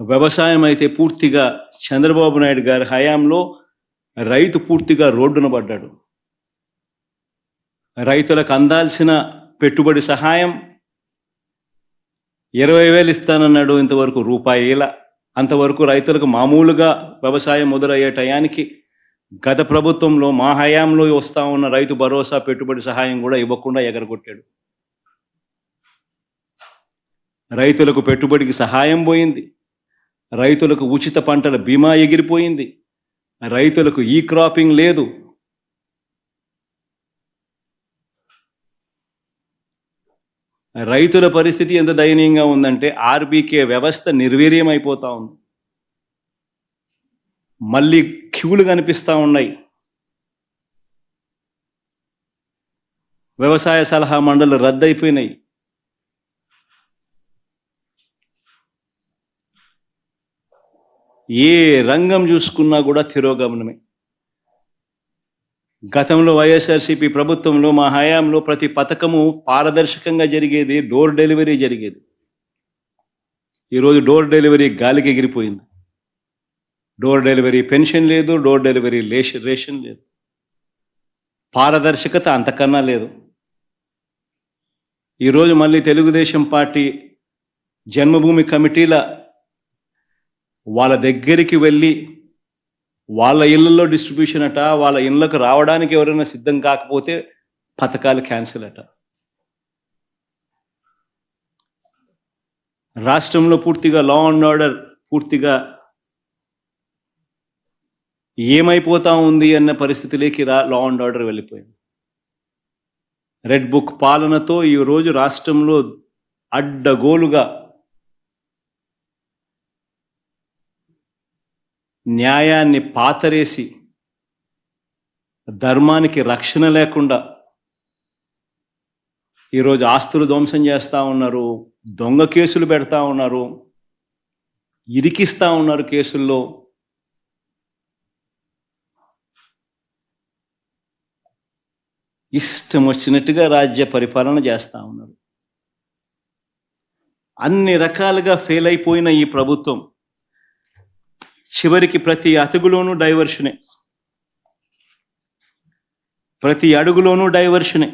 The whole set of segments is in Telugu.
వ్యవసాయం అయితే పూర్తిగా చంద్రబాబు నాయుడు గారి హయాంలో రైతు పూర్తిగా రోడ్డున పడ్డాడు. రైతులకు అందాల్సిన పెట్టుబడి సహాయం 20,000 ఇస్తానన్నాడు, ఇంతవరకు రూపాయిల. అంతవరకు రైతులకు మామూలుగా వ్యవసాయం మొదలయ్యే టయానికి గత ప్రభుత్వంలో మా హయాంలో వస్తూ ఉన్న రైతు భరోసా పెట్టుబడి సహాయం కూడా ఇవ్వకుండా ఎగరగొట్టాడు. రైతులకు పెట్టుబడికి సహాయం పోయింది, రైతులకు ఉచిత పంటల బీమా ఎగిరిపోయింది, రైతులకు ఈ క్రాపింగ్ లేదు. రైతుల పరిస్థితి ఎంత దయనీయంగా ఉందంటే ఆర్బీకే వ్యవస్థ నిర్వీర్యం అయిపోతూ ఉంది. మళ్ళీ క్యూలు కనిపిస్తూ ఉన్నాయి. వ్యవసాయ సలహా మండళ్ళు రద్దయిపోయినాయి. ఏ రంగం చూసుకున్నా కూడా తిరోగమనమే. గతంలో వైఎస్ఆర్సీపీ ప్రభుత్వంలో మా హయాంలో ప్రతి పథకము పారదర్శకంగా జరిగేది, డోర్ డెలివరీ జరిగేది. ఈరోజు డోర్ డెలివరీ గాలికి ఎగిరిపోయింది. డోర్ డెలివరీ పెన్షన్ లేదు, డోర్ డెలివరీ రేషన్ లేదు, పారదర్శకత అంతకన్నా లేదు. ఈరోజు మళ్ళీ తెలుగుదేశం పార్టీ జన్మభూమి కమిటీల వాళ్ళ దగ్గరికి వెళ్ళి వాళ్ళ ఇళ్లలో డిస్ట్రిబ్యూషన్ అట, వాళ్ళ ఇళ్లకు రావడానికి ఎవరైనా సిద్ధం కాకపోతే పథకాలు క్యాన్సిల్ అట. రాష్ట్రంలో పూర్తిగా లా అండ్ ఆర్డర్ పూర్తిగా ఏమైపోతా ఉంది అన్న పరిస్థితిలోకి లా అండ్ ఆర్డర్ వెళ్ళిపోయింది. రెడ్ బుక్ పాలనతో ఈరోజు రాష్ట్రంలో అడ్డగోలుగా న్యాయాన్ని పాతరేసి ధర్మానికి రక్షణ లేకుండా ఈరోజు ఆస్తులు ధ్వంసం చేస్తూ ఉన్నారు, దొంగ కేసులు పెడతా ఉన్నారు, ఇరికిస్తూ ఉన్నారు కేసుల్లో. ఇష్టం వచ్చినట్టుగా రాజ్య పరిపాలన చేస్తూ ఉన్నారు. అన్ని రకాలుగా ఫెయిల్ అయిపోయిన ఈ ప్రభుత్వం చివరికి ప్రతి అతుగులోనూ డైవర్షనే, ప్రతి అడుగులోనూ డైవర్షనే.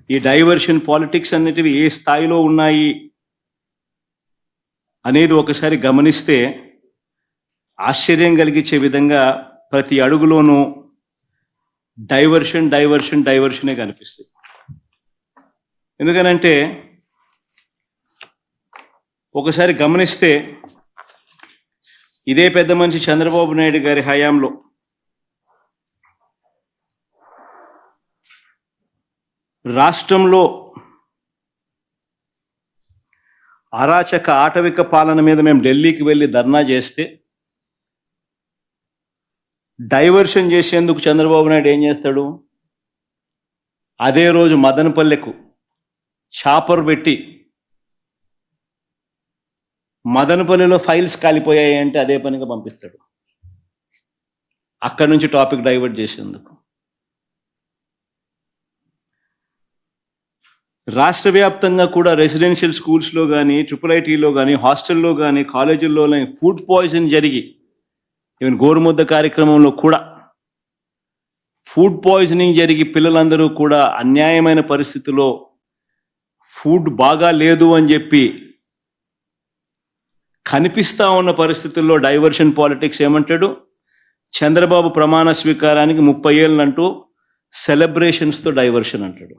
ఈ డైవర్షన్ పాలిటిక్స్ అన్నిటివి ఏ స్థాయిలో ఉన్నాయి అనేది ఒకసారి గమనిస్తే ఆశ్చర్యం కలిగించే విధంగా ప్రతి అడుగులోనూ డైవర్షనే కనిపిస్తుంది. ఎందుకనంటే ఒకసారి గమనిస్తే ఇదే పెద్ద మనిషి చంద్రబాబు నాయుడు గారి హయాంలో రాష్ట్రంలో అరాచక ఆటవిక పాలన మీద మేము ఢిల్లీకి వెళ్ళి ధర్నా చేస్తే డైవర్షన్ చేసేందుకు చంద్రబాబు నాయుడు ఏం చేస్తాడు? అదే రోజు మదనపల్లెకు చాపర్ పెట్టి మదనపల్లిలో ఫైల్స్ కాలిపోయాయి అంటే అదే పనిగా పంపిస్తాడు, అక్కడి నుంచి టాపిక్ డైవర్ట్ చేసేందుకు. రాష్ట్ర వ్యాప్తంగా కూడా రెసిడెన్షియల్ స్కూల్స్లో కానీ, IIITలో కానీ, హాస్టల్లో కానీ, కాలేజీల్లో కానీ ఫుడ్ పాయిజన్ జరిగి, ఈవెన్ గోరుముద్ద కార్యక్రమంలో కూడా ఫుడ్ పాయిజనింగ్ జరిగి పిల్లలందరూ కూడా అన్యాయమైన పరిస్థితిలో ఫుడ్ బాగా లేదు అని చెప్పి కనిపిస్తూ ఉన్న పరిస్థితుల్లో డైవర్షన్ పాలిటిక్స్ ఏమంటాడు? చంద్రబాబు ప్రమాణ స్వీకారానికి 30 ఏళ్ళు అంటూ సెలబ్రేషన్స్తో డైవర్షన్ అంటాడు.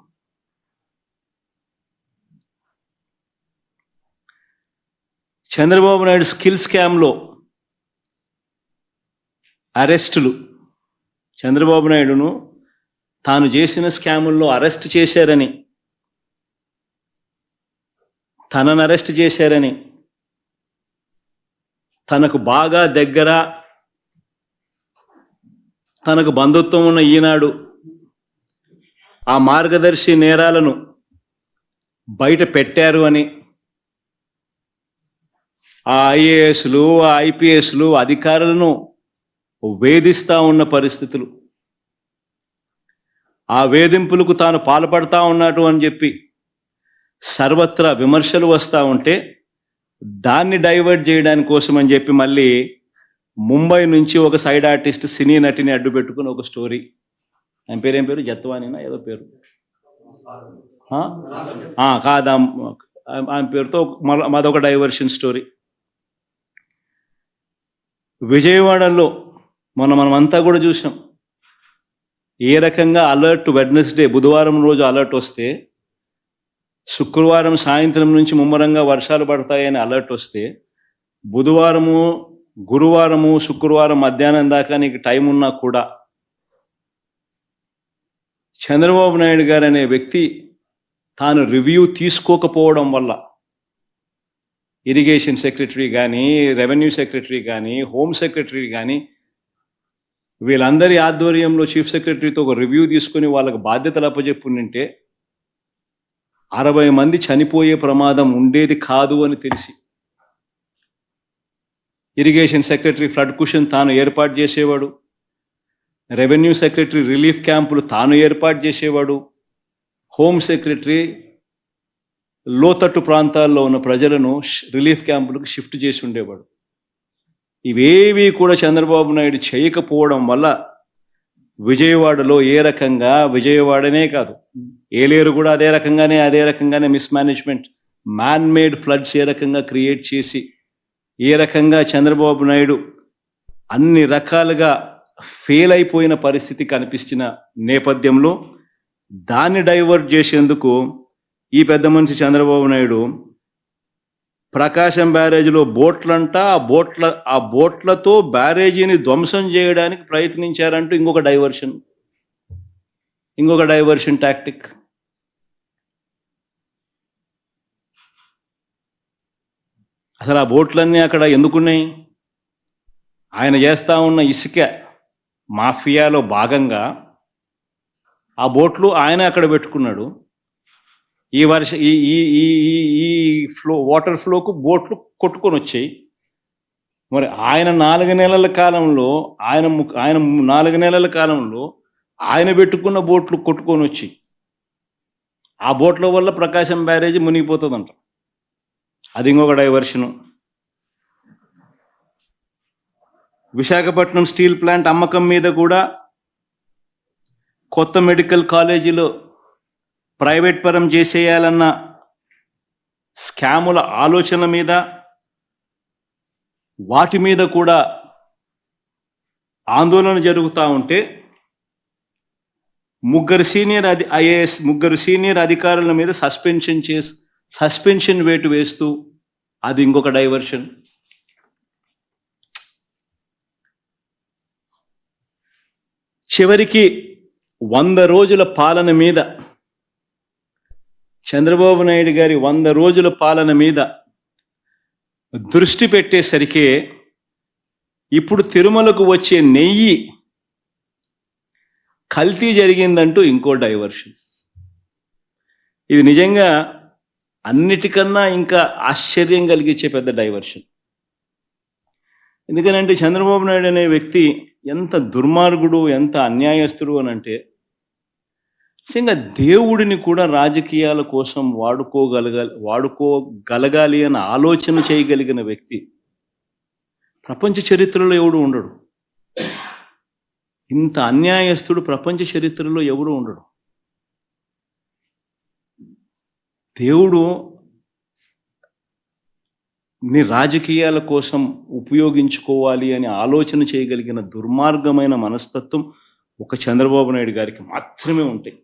చంద్రబాబు నాయుడు స్కిల్ స్కామ్లో అరెస్టులు, చంద్రబాబు నాయుడును తాను చేసిన స్కాముల్లో అరెస్ట్ చేశారని, తనను అరెస్ట్ చేశారని, తనకు బాగా దగ్గర, తనకు బంధుత్వం ఉన్న ఈనాడు ఆ మార్గదర్శి నేరాలను బయట పెట్టారు అని ఆ ఐఏఎస్లు, ఆ ఐపీఎస్లు అధికారులను వేధిస్తూ ఉన్న పరిస్థితులు, ఆ వేధింపులకు తాను పాల్పడతా ఉన్నాడు అని చెప్పి సర్వత్రా విమర్శలు వస్తూ ఉంటే దాన్ని డైవర్ట్ చేయడానికి కోసం అని చెప్పి మళ్ళీ ముంబై నుంచి ఒక సైడ్ ఆర్టిస్ట్ సినీ నటిని అడ్డు పెట్టుకుని ఒక స్టోరీ. ఆయన పేరు ఏం పేరు, జత్వానీనా ఏదో పేరు, కాదా, ఆయన పేరుతో మాదొక డైవర్షన్ స్టోరీ. విజయవాడలో మనమంతా కూడా చూసాం ఏ రకంగా అలర్ట్. వెడ్నెస్డే బుధవారం రోజు అలర్ట్ వస్తే శుక్రవారం సాయంత్రం నుంచి ముమ్మరంగా వర్షాలు పడతాయని అలర్ట్ వస్తే బుధవారము, గురువారము, శుక్రవారం మధ్యాహ్నం దాకా నీకు టైం ఉన్నా కూడా చంద్రబాబు నాయుడు గారు అనే వ్యక్తి తాను రివ్యూ తీసుకోకపోవడం వల్ల ఇరిగేషన్ సెక్రటరీ కానీ, రెవెన్యూ సెక్రటరీ కానీ, హోమ్ సెక్రటరీ కానీ వీళ్ళందరి ఆధ్వర్యంలో చీఫ్ సెక్రటరీతో ఒక రివ్యూ తీసుకొని వాళ్ళకి బాధ్యతలు అప్పచెప్పుంటే 60 మంది చనిపోయే ప్రమాదం ఉండేది కాదు అని తెలిసి ఇరిగేషన్ సెక్రటరీ ఫ్లడ్ కుషన్ తాను ఏర్పాటు చేసేవాడు, రెవెన్యూ సెక్రటరీ రిలీఫ్ క్యాంపులు తాను ఏర్పాటు చేసేవాడు, హోమ్ సెక్రటరీ లోతట్టు ప్రాంతాల్లో ఉన్న ప్రజలను రిలీఫ్ క్యాంపులకు షిఫ్ట్ చేసి ఉండేవాడు. ఇవేవి కూడా చంద్రబాబు నాయుడు చేయకపోవడం వల్ల విజయవాడలో ఏ రకంగా, విజయవాడనే కాదు ఏలేరు కూడా అదే రకంగానే మిస్మేనేజ్మెంట్, మ్యాన్ మేడ్ ఫ్లడ్స్ ఏ రకంగా క్రియేట్ చేసి ఏ రకంగా చంద్రబాబు నాయుడు అన్ని రకాలుగా ఫెయిల్ అయిపోయిన పరిస్థితి కనిపించిన నేపథ్యంలో దాన్ని డైవర్ట్ చేసేందుకు ఈ పెద్ద మనిషి చంద్రబాబు నాయుడు ప్రకాశం బ్యారేజీలో బోట్లంట, ఆ బోట్లతో బ్యారేజీని ధ్వంసం చేయడానికి ప్రయత్నించారంటూ ఇంకొక డైవర్షన్ టాక్టిక్. అసలు ఆ బోట్లన్నీ అక్కడ ఎందుకున్నాయి? ఆయన చేస్తా ఉన్న ఇసుక మాఫియాలో భాగంగా ఆ బోట్లు ఆయన అక్కడ పెట్టుకున్నాడు. ఈ వాటర్ ఫ్లోకు బోట్లు కొట్టుకొని వచ్చాయి. మరి ఆయన 4 నెలల కాలంలో ఆయన పెట్టుకున్న బోట్లు కొట్టుకొని వచ్చి ఆ బోట్ల వల్ల ప్రకాశం బ్యారేజీ మునిగిపోతుందంట. అది ఇంకొక డైవర్షను. విశాఖపట్నం స్టీల్ ప్లాంట్ అమ్మకం మీద కూడా కొత్త మెడికల్ కాలేజీలో ప్రైవేట్ పరం చేసేయాలన్న స్కాముల ఆలోచన మీద వాటి మీద కూడా ఆందోళన జరుగుతూ ఉంటే ముగ్గురు సీనియర్ అధికారుల మీద సస్పెన్షన్ వేటు వేస్తూ అది ఇంకొక డైవర్షన్. చివరికి 100 రోజుల పాలన మీద చంద్రబాబు నాయుడు గారి 100 రోజుల పాలన మీద దృష్టి పెట్టేసరికి ఇప్పుడు తిరుమలకు వచ్చే నెయ్యి కల్తీ జరిగిందంటూ ఇంకో డైవర్షన్. ఇది నిజంగా అన్నిటికన్నా ఇంకా ఆశ్చర్యం కలిగించే పెద్ద డైవర్షన్. ఎందుకనంటే చంద్రబాబు నాయుడు అనే వ్యక్తి ఎంత దుర్మార్గుడు, ఎంత అన్యాయస్తుడు అని అంటే నిజంగా దేవుడిని కూడా రాజకీయాల కోసం వాడుకోగలగాలి అని ఆలోచన చేయగలిగిన వ్యక్తి ప్రపంచ చరిత్రలో ఎవడు ఉండడు. ఇంత అన్యాయస్తుడు ప్రపంచ చరిత్రలో ఎవడు ఉండడు. దేవుడు ని రాజకీయాల కోసం ఉపయోగించుకోవాలి అని ఆలోచన చేయగలిగిన దుర్మార్గమైన మనస్తత్వం ఒక చంద్రబాబు నాయుడు గారికి మాత్రమే ఉంటాయి.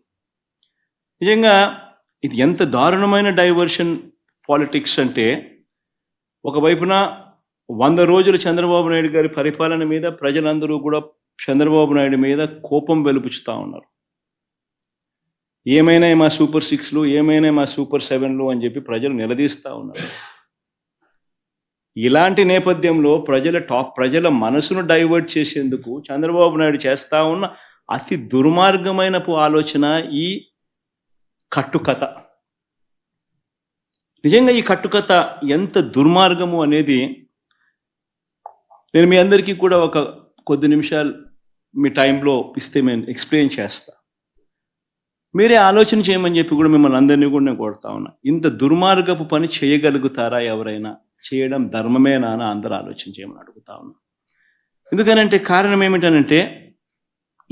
నిజంగా ఇది ఎంత దారుణమైన డైవర్షన్ పాలిటిక్స్ అంటే, ఒకవైపున 100 రోజులు చంద్రబాబు నాయుడు గారి పరిపాలన మీద ప్రజలందరూ కూడా చంద్రబాబు నాయుడు మీద కోపం వెలుపుచుతూ ఉన్నారు. ఏమైనా మా సూపర్ 6లు, ఏమైనా మా సూపర్ 7లు అని చెప్పి ప్రజలు నిలదీస్తూ ఉన్నారు. ఇలాంటి నేపథ్యంలో ప్రజల మనసును డైవర్ట్ చేసేందుకు చంద్రబాబు నాయుడు చేస్తూ ఉన్న అతి దుర్మార్గమైన ఆలోచన ఈ కట్టుకథ. నిజంగా ఈ కట్టుకథ ఎంత దుర్మార్గము అనేది నేను మీ అందరికీ కూడా ఒక కొద్ది నిమిషాలు మీ టైంలో ఇస్తే నేను ఎక్స్ప్లెయిన్ చేస్తా. మీరే ఆలోచన చేయమని చెప్పి కూడా మిమ్మల్ని అందరినీ కూడా నేను కోరుతా ఉన్నా. ఇంత దుర్మార్గపు పని చేయగలుగుతారా ఎవరైనా? చేయడం ధర్మమేనా అని అందరూ ఆలోచన చేయమని అడుగుతా ఉన్నాం. ఎందుకనంటే కారణం ఏమిటనంటే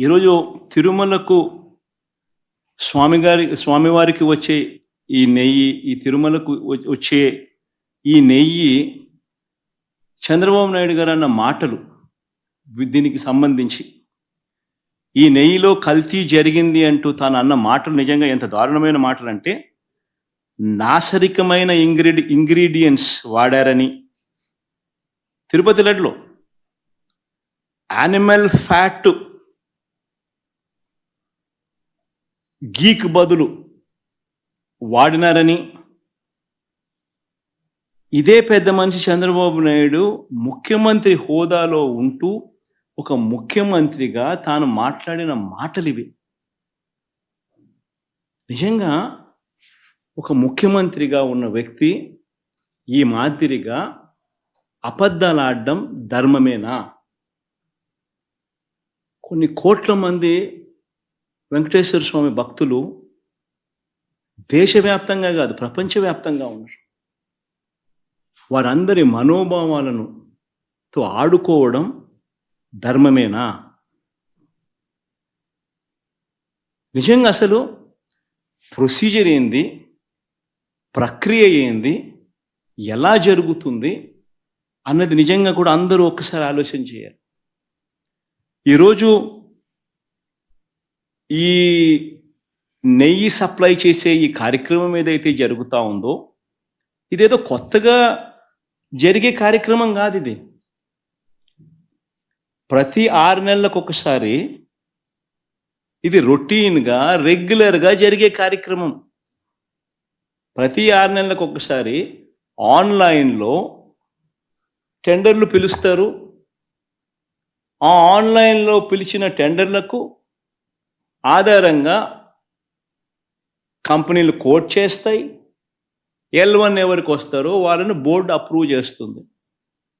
ఈరోజు తిరుమలకు స్వామివారికి వచ్చే ఈ నెయ్యి, ఈ తిరుమలకు వచ్చే ఈ నెయ్యి చంద్రబాబు నాయుడు గారు అన్న మాటలు దీనికి సంబంధించి ఈ నెయ్యిలో కల్తీ జరిగింది అంటూ తాను అన్న మాటలు నిజంగా ఎంత దారుణమైన మాటలు అంటే నాసరికమైన ఇంగ్రీడియంట్స్ వాడారని, తిరుపతి లడ్డులో యానిమల్ ఫ్యాట్ గీక్ బదులు వాడినారని, ఇదే పెద్ద మనిషి చంద్రబాబు నాయుడు ముఖ్యమంత్రి హోదాలో ఉంటూ ఒక ముఖ్యమంత్రిగా తాను మాట్లాడిన మాటలు ఇవి. నిజంగా ఒక ముఖ్యమంత్రిగా ఉన్న వ్యక్తి ఈ మాదిరిగా అబద్ధాలు ఆడడం ధర్మమేనా? కొన్ని కోట్ల మంది వెంకటేశ్వర స్వామి భక్తులు దేశవ్యాప్తంగా కాదు ప్రపంచవ్యాప్తంగా ఉన్నారు. వారందరి మనోభావాలను తో ఆడుకోవడం ధర్మమేనా? నిజంగా అసలు ప్రొసీజర్ ఏంది, ప్రక్రియ ఏంది, ఎలా జరుగుతుంది అన్నది నిజంగా కూడా అందరూ ఒక్కసారి ఆలోచన చేయాలి. ఈరోజు ఈ నెయ్యి సప్లై చేసే ఈ కార్యక్రమం ఏదైతే జరుగుతూ ఉందో ఇదేదో కొత్తగా జరిగే కార్యక్రమం కాదు. ఇది ప్రతి 6 నెలలకు ఒకసారి ఇది రొటీన్గా రెగ్యులర్గా జరిగే కార్యక్రమం. ప్రతి 6 నెలలకు ఒకసారి ఆన్లైన్లో టెండర్లు పిలుస్తారు. ఆ ఆన్లైన్లో పిలిచిన టెండర్లకు ఆధారంగా కంపెనీలు కోట్ చేస్తాయి. L1 ఎవరికి వస్తారో వాళ్ళని బోర్డు అప్రూవ్ చేస్తుంది.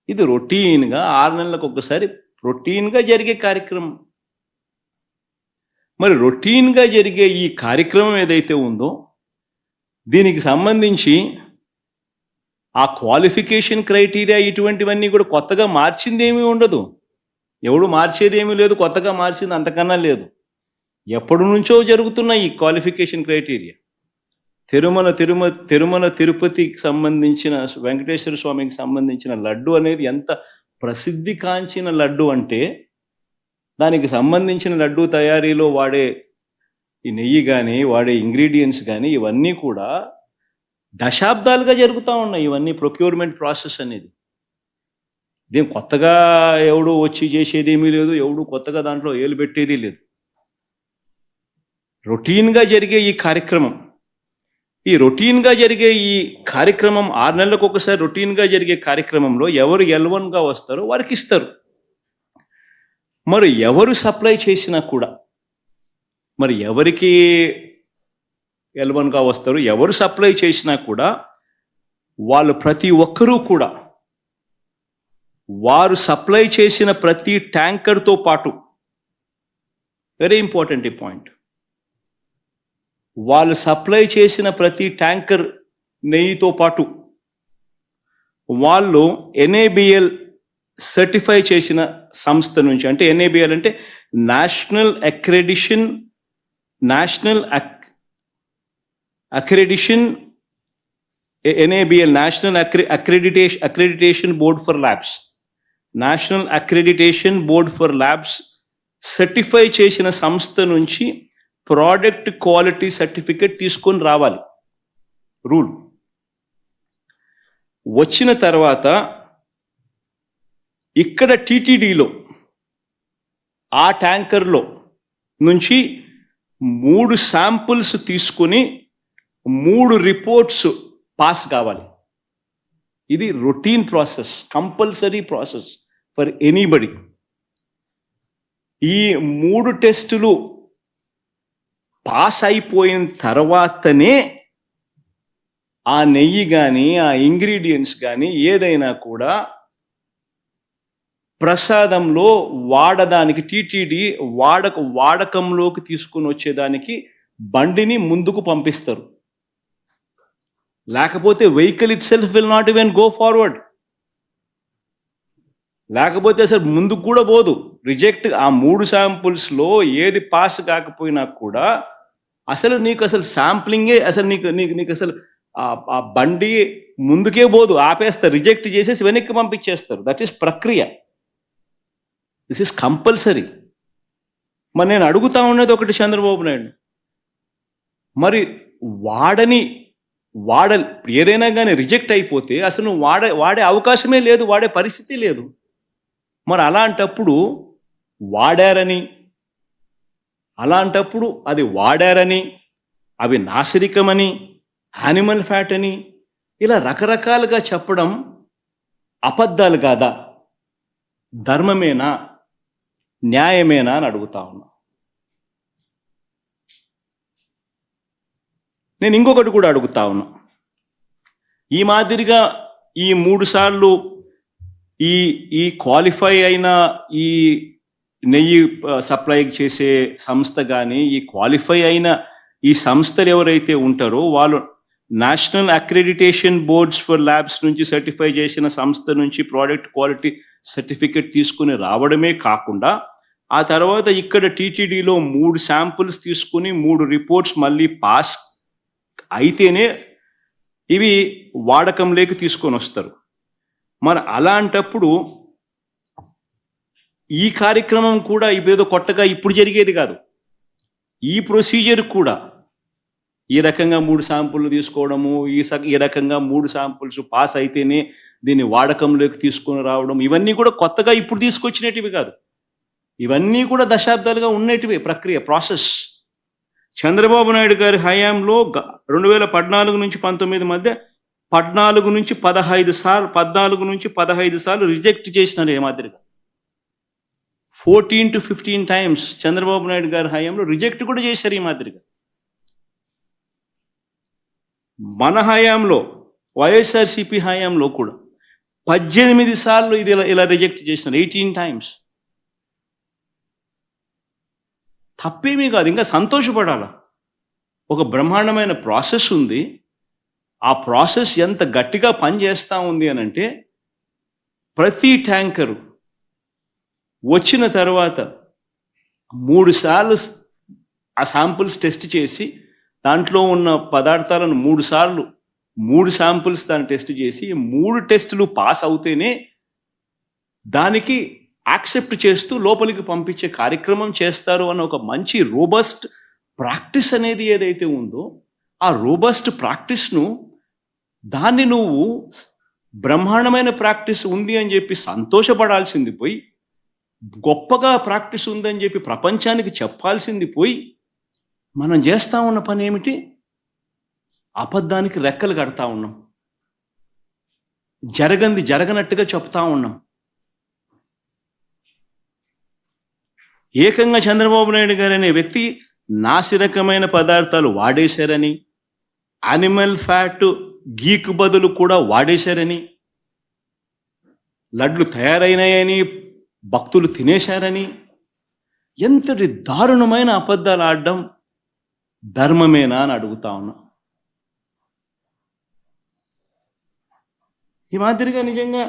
ఇది రొటీన్గా 6 నెలలకు ఒకసారి రొటీన్గా జరిగే కార్యక్రమం. మరి రొటీన్గా జరిగే ఈ కార్యక్రమం ఏదైతే ఉందో దీనికి సంబంధించి ఆ క్వాలిఫికేషన్ క్రైటీరియా ఇటువంటివన్నీ కూడా కొత్తగా మార్చింది ఏమీ ఉండదు. ఎవడు మార్చేది ఏమీ లేదు, కొత్తగా మార్చింది అంతకన్నా లేదు. ఎప్పటి నుంచో జరుగుతున్న ఈ క్వాలిఫికేషన్ క్రైటీరియా తిరుమల తిరుపతికి సంబంధించిన వెంకటేశ్వర స్వామికి సంబంధించిన లడ్డు అనేది ఎంత ప్రసిద్ధి కాంచిన లడ్డు అంటే దానికి సంబంధించిన లడ్డు తయారీలో వాడే ఈ నెయ్యి కానీ వాడే ఇంగ్రీడియంట్స్ కానీ ఇవన్నీ కూడా దశాబ్దాలుగా జరుగుతూ ఉన్నాయి. ఇవన్నీ ప్రొక్యూర్మెంట్ ప్రాసెస్ అనేది ఇదేం కొత్తగా ఎవడు వచ్చి చేసేది ఏమీ లేదు, ఎవడు కొత్తగా దాంట్లో ఏలు పెట్టేది లేదు. రొటీన్గా జరిగే ఈ కార్యక్రమం 6 నెలలకు ఒకసారి రొటీన్గా జరిగే కార్యక్రమంలో ఎవరు L1గా వస్తారో వారికి ఇస్తారు. మరి ఎవరు సప్లై చేసినా కూడా మరి ఎవరికి L1గా వస్తారు, ఎవరు సప్లై చేసినా కూడా వాళ్ళు ప్రతి ఒక్కరూ కూడా వారు సప్లై చేసిన ప్రతి ట్యాంకర్తో పాటు, వెరీ ఇంపార్టెంట్ ఈ పాయింట్, వాళ్ళు సప్లై చేసిన ప్రతి ట్యాంకర్ నెయ్యితో పాటు వాళ్ళు NABL సర్టిఫై చేసిన సంస్థ నుంచి, అంటే NABL అంటే national accreditation NABL national accreditation board for labs, national accreditation board for labs certify చేసిన సంస్థ నుంచి ప్రోడక్ట్ క్వాలిటీ సర్టిఫికేట్ తీసుకొని రావాలి. రూల్ వచ్చిన తర్వాత ఇక్కడ TTDలో ఆ ట్యాంకర్లో నుంచి 3 శాంపుల్స్ తీసుకొని 3 రిపోర్ట్స్ పాస్ కావాలి. ఇది routine process, compulsory process for anybody. ఈ 3 టెస్టులు పాస్ అయిపోయిన తర్వాతనే ఆ నెయ్యి కానీ ఆ ఇంగ్రీడియంట్స్ కానీ ఏదైనా కూడా ప్రసాదంలో వాడడానికి TTD వాడకంలోకి తీసుకుని వచ్చేదానికి బండిని ముందుకు పంపిస్తారు. లేకపోతే vehicle it self will not even go forward. లేకపోతే అసలు ముందుకు కూడా పోదు. రిజెక్ట్ ఆ 3 శాంపుల్స్‌లో ఏది పాస్ కాకపోయినా కూడా అసలు నీకు అసలు శాంప్లింగే అసలు నీకు అసలు ఆ బండి ముందుకే పోదు. ఆపేస్తారు. రిజెక్ట్ చేసేసి వెనక్కి పంపించేస్తారు. దట్ ఈస్ ప్రక్రియ. This is compulsory. మరి నేను అడుగుతా ఉన్నది ఒకటి చంద్రబాబు నాయుడు. మరి ఏదైనా కానీ రిజెక్ట్ అయిపోతే అసలు నువ్వు వాడే అవకాశమే లేదు, వాడే పరిస్థితి లేదు. మరి అలాంటప్పుడు అది వాడారని, అవి నాసిరికమని, యానిమల్ ఫ్యాట్ అని ఇలా రకరకాలుగా చెప్పడం అబద్ధాలు కాదా? ధర్మమేనా, న్యాయమేనా అని అడుగుతా ఉన్నా. నేను ఇంకొకటి కూడా అడుగుతా ఉన్నా. ఈ మాదిరిగా ఈ 3 సార్లు ఈ క్వాలిఫై అయిన ఈ నెయ్యి సప్లై చేసే సంస్థ కానీ, ఈ క్వాలిఫై అయిన ఈ సంస్థలు ఎవరైతే ఉంటారో వాళ్ళు national accreditation boards for labs నుంచి సర్టిఫై చేసిన సంస్థ నుంచి ప్రోడక్ట్ క్వాలిటీ సర్టిఫికెట్ తీసుకుని రావడమే కాకుండా ఆ తర్వాత ఇక్కడ టీటీడీలో 3 శాంపుల్స్ తీసుకుని 3 రిపోర్ట్స్ మళ్ళీ పాస్ అయితేనే ఇవి వాడకంలోకి తీసుకొని వస్తారు. మరి అలాంటప్పుడు ఈ కార్యక్రమం కూడా ఇదేదో కొత్తగా ఇప్పుడు జరిగేది కాదు. ఈ ప్రొసీజర్ కూడా ఈ రకంగా 3 శాంపుల్లు తీసుకోవడము, ఈ రకంగా 3 శాంపుల్స్ పాస్ అయితేనే దీన్ని వాడకంలోకి తీసుకొని రావడం, ఇవన్నీ కూడా కొత్తగా ఇప్పుడు తీసుకొచ్చినటివి కాదు. ఇవన్నీ కూడా దశాబ్దాలుగా ఉన్నటివే ప్రక్రియ, ప్రాసెస్. చంద్రబాబు నాయుడు గారి హయాంలో 2014 నుంచి 19 మధ్య 14 నుంచి 15 సార్లు రిజెక్ట్ చేసినారు. ఏ మాదిరిగా 14 to 15 times చంద్రబాబు నాయుడు గారి హయాంలో రిజెక్ట్ కూడా చేశారు. ఈ మాదిరిగా మన హయాంలో వైఎస్ఆర్సిపి హయాంలో కూడా 18 సార్లు ఇది ఇలా రిజెక్ట్ చేసినారు. 18 times. తప్పేమీ కాదు, ఇంకా సంతోషపడాలా. ఒక బ్రహ్మాండమైన ప్రాసెస్ ఉంది. ఆ ప్రాసెస్ ఎంత గట్టిగా పనిచేస్తూ ఉంది అని అంటే, ప్రతి ట్యాంకరు వచ్చిన తర్వాత 3 సార్లు ఆ శాంపుల్స్ టెస్ట్ చేసి దాంట్లో ఉన్న పదార్థాలను 3 శాంపుల్స్ దాన్ని టెస్ట్ చేసి 3 టెస్టులు పాస్ అవుతేనే దానికి యాక్సెప్ట్ చేస్తూ లోపలికి పంపించే కార్యక్రమం చేస్తారు అన్న ఒక మంచి రోబస్ట్ ప్రాక్టీస్ అనేది ఏదైతే ఉందో, ఆ రోబస్ట్ ప్రాక్టీస్ను దాన్ని నువ్వు బ్రహ్మాండమైన ప్రాక్టీస్ ఉంది అని చెప్పి సంతోషపడాల్సింది పోయి, గొప్పగా ప్రాక్టీస్ ఉందని చెప్పి ప్రపంచానికి చెప్పాల్సింది పోయి, మనం చేస్తూ ఉన్న పని ఏమిటి? అబద్ధానికి రెక్కలు కడతా ఉన్నాం, జరగనట్టుగా చెప్తా ఉన్నాం. ఏకంగా చంద్రబాబు నాయుడు గారు అనే వ్యక్తి నాసిరకమైన పదార్థాలు వాడేశారని, యానిమల్ ఫ్యాట్ గీకు బదులు కూడా వాడేశారని, లడ్లు తయారైనాయని భక్తులు తినేశారని, ఎంతటి దారుణమైన అబద్ధాలు ఆడడం ధర్మమేనా అని అడుగుతా ఉన్నా. ఈ మాదిరిగా నిజంగా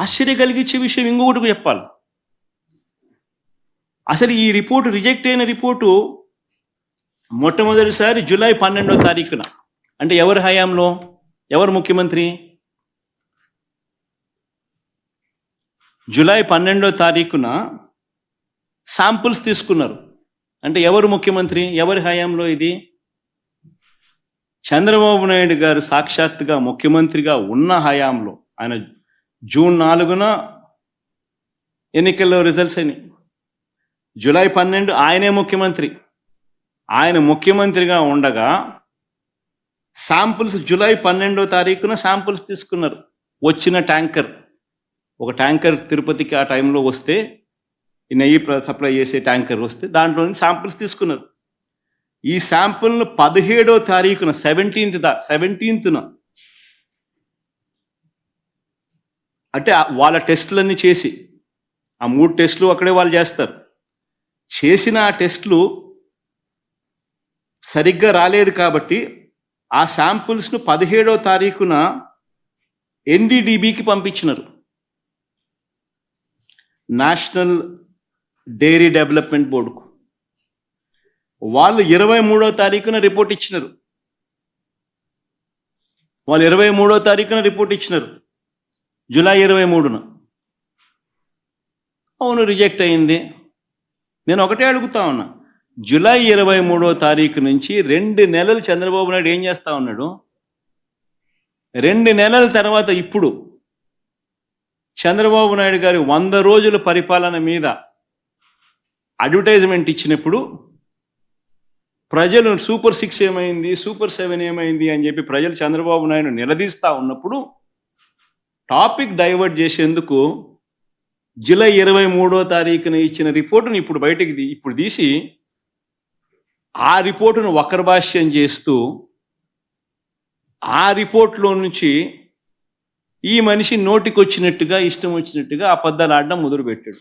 ఆశ్చర్య కలిగించే విషయం ఇంకొకటి చెప్పాలి. అసలు ఈ రిపోర్టు, రిజెక్ట్ అయిన రిపోర్టు మొట్టమొదటిసారి జూలై 12వ తారీఖున, అంటే ఎవరి హయాంలో, ఎవరు ముఖ్యమంత్రి? జూలై 12వ తారీఖున శాంపుల్స్ తీసుకున్నారు. అంటే ఎవరు ముఖ్యమంత్రి, ఎవరి హయాంలో ఇది? చంద్రబాబు నాయుడు గారు సాక్షాత్తుగా ముఖ్యమంత్రిగా ఉన్న హయాంలో. ఆయన జూన్ 4న ఎన్నికల్లో రిజల్ట్స్ అయినాయి. జూలై 12 ఆయనే ముఖ్యమంత్రి. ఆయన ముఖ్యమంత్రిగా ఉండగా శాంపుల్స్ జూలై 12వ తారీఖున శాంపుల్స్ తీసుకున్నారు. వచ్చిన ట్యాంకర్, ఒక ట్యాంకర్ తిరుపతికి ఆ టైంలో వస్తే, ఈ నెయ్యి సప్లై చేసే ట్యాంకర్ వస్తే దాంట్లో నుంచి శాంపుల్స్ తీసుకున్నారు. ఈ శాంపుల్ను 17వ తారీఖున 17న అంటే వాళ్ళ టెస్టులన్నీ చేసి, ఆ 3 టెస్టులు అక్కడే వాళ్ళు చేస్తారు. చేసిన ఆ టెస్టులు సరిగ్గా రాలేదు కాబట్టి ఆ శాంపుల్స్ను 17వ తారీఖున ఎన్డీడీబీకి పంపించినారు, నేషనల్ డైరీ డెవలప్మెంట్ బోర్డుకు. వాళ్ళు 23వ తారీఖున రిపోర్ట్ ఇచ్చినారు. జూలై 23న. అవును, రిజెక్ట్ అయింది. నేను ఒకటే అడుగుతా ఉన్నా, జూలై 23వ తారీఖు నుంచి 2 నెలలు చంద్రబాబు నాయుడు ఏం చేస్తా ఉన్నాడు? 2 నెలల తర్వాత ఇప్పుడు చంద్రబాబు నాయుడు గారి 100 రోజుల పరిపాలన మీద అడ్వర్టైజ్మెంట్ ఇచ్చినప్పుడు ప్రజలు సూపర్ 6 ఏమైంది, సూపర్ 7 ఏమైంది అని చెప్పి ప్రజలు చంద్రబాబు నాయుడు నిలదీస్తా ఉన్నప్పుడు టాపిక్ డైవర్ట్ చేసేందుకు జూలై 23వ తారీఖున ఇచ్చిన రిపోర్టును ఇప్పుడు తీసి ఆ రిపోర్టును వక్రభాష్యం చేస్తూ ఆ రిపోర్ట్లో నుంచి ఈ మనిషి నోటికొచ్చినట్టుగా ఇష్టం వచ్చినట్టుగా అబద్ధాలు ఆడడం మొదలుపెట్టాడు.